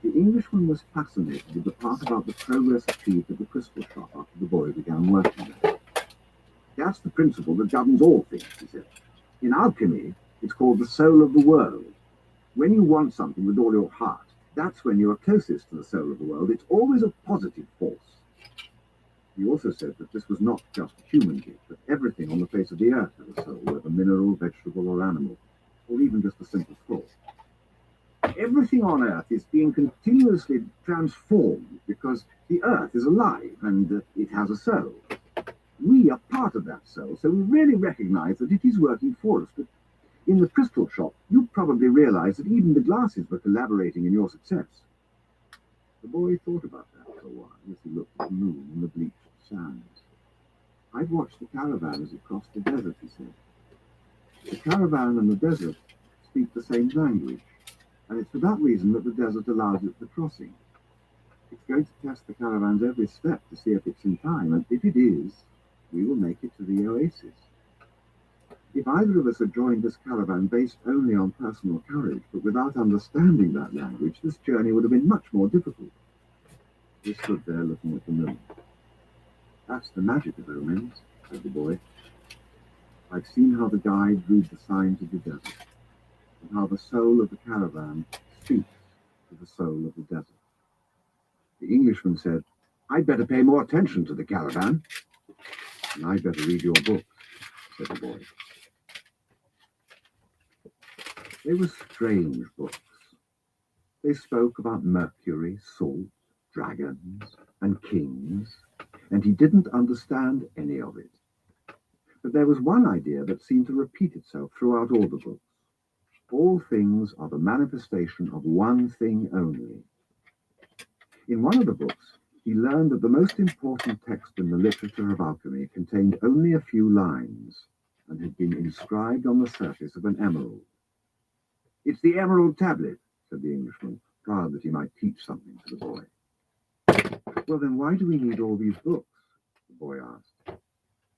The Englishman was fascinated with the part about the progress achieved at the crystal shop after the boy began working there. That's the principle that governs all things, he said. In alchemy, it's called the soul of the world. When you want something with all your heart, that's when you are closest to the soul of the world. It's always a positive force. He also said that this was not just a human gift, but everything on the face of the earth had a soul, whether mineral, vegetable, or animal, or even just a simple thought. Everything on earth is being continuously transformed because the earth is alive and it has a soul. We are part of that soul, so we really recognize that it is working for us. But in the crystal shop, you probably realize that even the glasses were collaborating in your success. The boy thought about that for a while as he looked at the moon and the bleached sands. I've watched the caravan as it crossed the desert, he said. The caravan and the desert speak the same language, and it's for that reason that the desert allows it the crossing. It's going to test the caravan's every step to see if it's in time, and if it is, we will make it to the oasis. If either of us had joined this caravan based only on personal courage, but without understanding that language, this journey would have been much more difficult. He stood there looking at the moon. That's the magic of omens, said the boy. I've seen how the guide read the signs of the desert, and how the soul of the caravan speaks to the soul of the desert. The Englishman said, I'd better pay more attention to the caravan. And I'd better read your book, said the boy. They were strange books. They spoke about Mercury, salt, dragons, and kings, and he didn't understand any of it. But there was one idea that seemed to repeat itself throughout all the books. All things are the manifestation of one thing only. In one of the books, he learned that the most important text in the literature of alchemy contained only a few lines and had been inscribed on the surface of an emerald. It's the emerald tablet, said the Englishman, proud that he might teach something to the boy. Well, then why do we need all these books? The boy asked.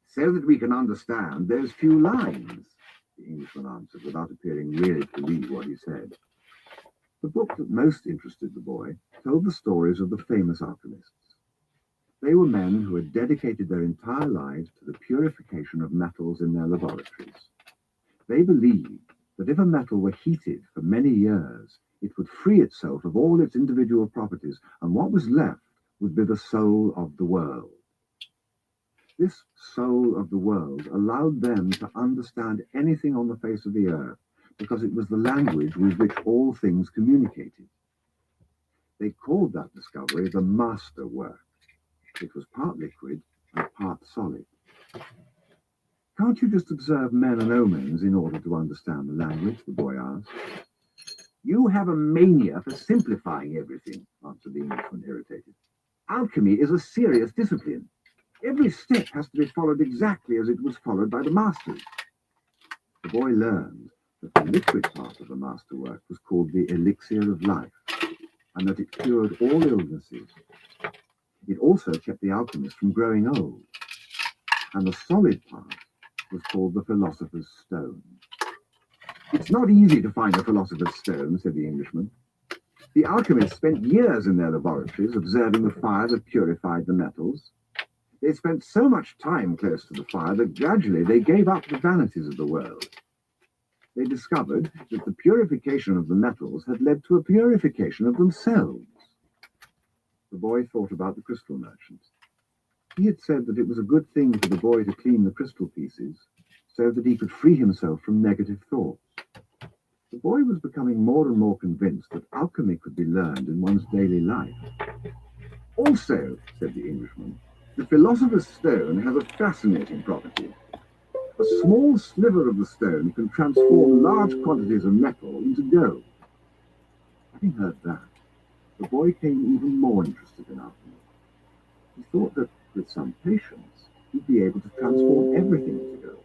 So that we can understand those few lines, the Englishman answered, without appearing really to believe what he said. The book that most interested the boy told the stories of the famous alchemists. They were men who had dedicated their entire lives to the purification of metals in their laboratories. They believed that if a metal were heated for many years, it would free itself of all its individual properties, and what was left would be the soul of the world. This soul of the world allowed them to understand anything on the face of the earth, because it was the language with which all things communicated. They called that discovery the master work. It was part liquid and part solid. Can't you just observe men and omens in order to understand the language? The boy asked. You have a mania for simplifying everything, answered the Englishman, irritated. Alchemy is a serious discipline. Every step has to be followed exactly as it was followed by the masters. The boy learned that the liquid part of the masterwork was called the elixir of life, and that it cured all illnesses. It also kept the alchemist from growing old. And the solid part was called the philosopher's stone. It's not easy to find a philosopher's stone, said the Englishman. The alchemists spent years in their laboratories observing the fire that purified the metals. They spent so much time close to the fire that gradually they gave up the vanities of the world. They discovered that the purification of the metals had led to a purification of themselves. The boy thought about the crystal merchant. He had said that it was a good thing for the boy to clean the crystal pieces so that he could free himself from negative thoughts. The boy was becoming more and more convinced that alchemy could be learned in one's daily life. Also, said the Englishman, the philosopher's stone has a fascinating property. A small sliver of the stone can transform large quantities of metal into gold. Having heard that, the boy became even more interested in alchemy. He thought that, with some patience, he'd be able to transform everything into gold.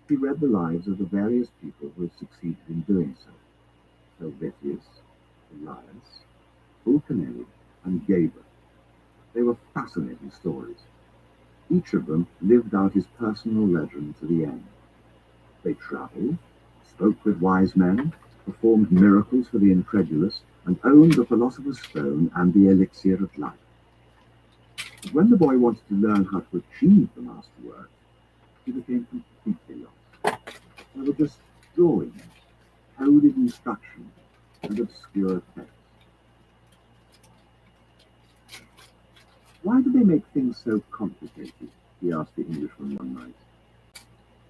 He read the lives of the various people who had succeeded in doing so. Helvetius, Elias, Vulcanelli, and Geber. They were fascinating stories. Each of them lived out his personal legend to the end. They travelled, spoke with wise men, performed miracles for the incredulous, and owned the philosopher's stone and the elixir of life. But when the boy wanted to learn how to achieve the masterwork, he became completely lost. There were just drawings, coded instructions, and obscure texts. Why do they make things so complicated? He asked the Englishman one night.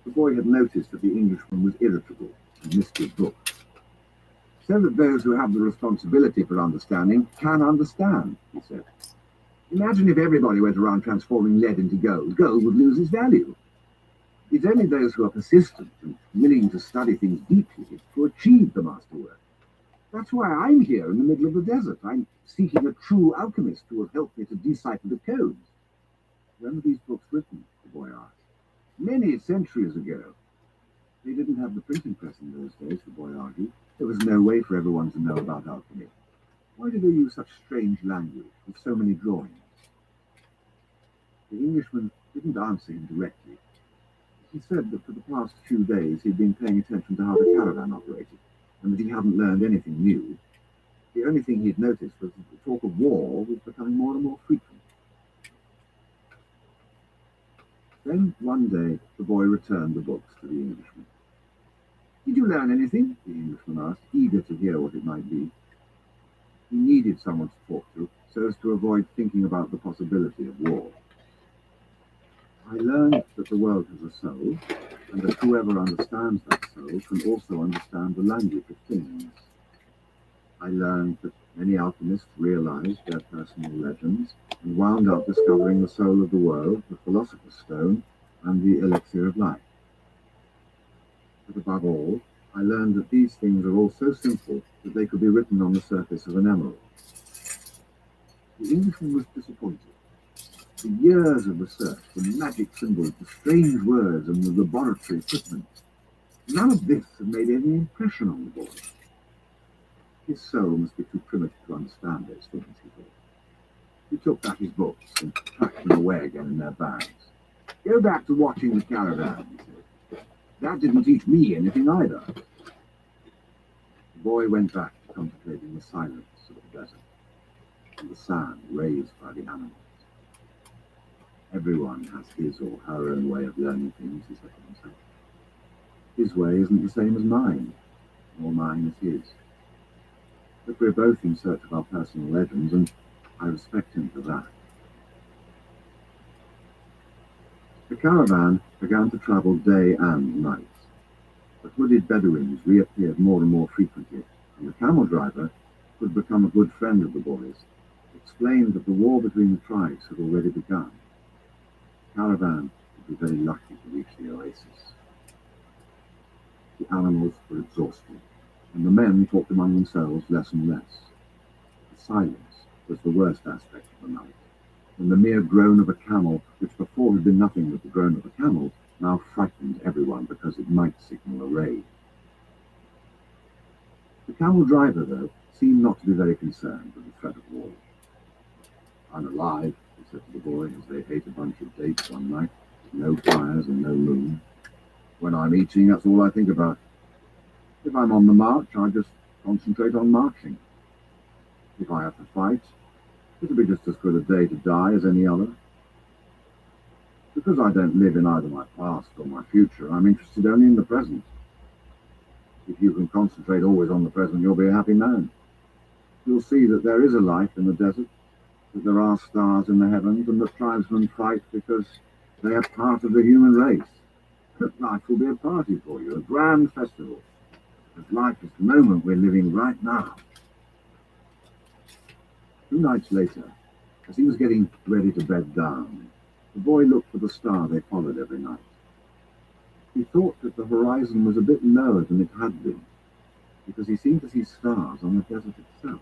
The boy had noticed that the Englishman was irritable and missed his book. So that those who have the responsibility for understanding can understand, he said. Imagine if everybody went around transforming lead into gold. Gold would lose its value. It's only those who are persistent and willing to study things deeply who achieve the masterwork. That's why I'm here in the middle of the desert. I'm seeking a true alchemist who will help me to decipher the codes. When were these books written? The boy asked. Many centuries ago. They didn't have the printing press in those days, the boy argued. There was no way for everyone to know about alchemy. Why did they use such strange language with so many drawings? The Englishman didn't answer him directly. He said that for the past few days he'd been paying attention to how the caravan operated, and that he hadn't learned anything new. The only thing he'd noticed was that the talk of war was becoming more and more frequent. Then, one day, the boy returned the books to the Englishman. Did you learn anything? The Englishman asked, eager to hear what it might be. He needed someone to talk to, so as to avoid thinking about the possibility of war. I learned that the world has a soul, and that whoever understands that soul can also understand the language of things. I learned that many alchemists realized their personal legends and wound up discovering the soul of the world, the philosopher's stone, and the elixir of life. But above all, I learned that these things are all so simple that they could be written on the surface of an emerald. The Englishman was disappointed. The years of research, the magic symbols, the strange words, and the laboratory equipment, none of this had made any impression on the boy. His soul must be too primitive to understand those things, he thought. He took back his books and packed them away again in their bags. Go back to watching the caravan, he said. That didn't teach me anything either. The boy went back to contemplating the silence of the desert and the sound raised by the animals. Everyone has his or her own way of learning things, he said to himself. His way isn't the same as mine, nor mine is his. But we're both in search of our personal legends, and I respect him for that. The caravan began to travel day and night. The hooded Bedouins reappeared more and more frequently, and the camel driver, who had become a good friend of the boys, explained that the war between the tribes had already begun. The caravan would be very lucky to reach the oasis. The animals were exhausted, and the men talked among themselves less and less. The silence was the worst aspect of the night, and the mere groan of a camel, which before had been nothing but the groan of a camel, now frightened everyone because it might signal a raid. The camel driver, though, seemed not to be very concerned with the threat of war. I'm alive, he said to the boy as they ate a bunch of dates one night, with no fires and no moon. When I'm eating, that's all I think about. If I'm on the march, I just concentrate on marching. If I have to fight, it'll be just as good a day to die as any other. Because I don't live in either my past or my future, I'm interested only in the present. If you can concentrate always on the present, you'll be a happy man. You'll see that there is a life in the desert, that there are stars in the heavens, and that tribesmen fight because they are part of the human race. That life will be a party for you, a grand festival, as life is the moment we're living right now. 2 nights later, as he was getting ready to bed down, the boy looked for the star they followed every night. He thought that the horizon was a bit lower than it had been, because he seemed to see stars on the desert itself.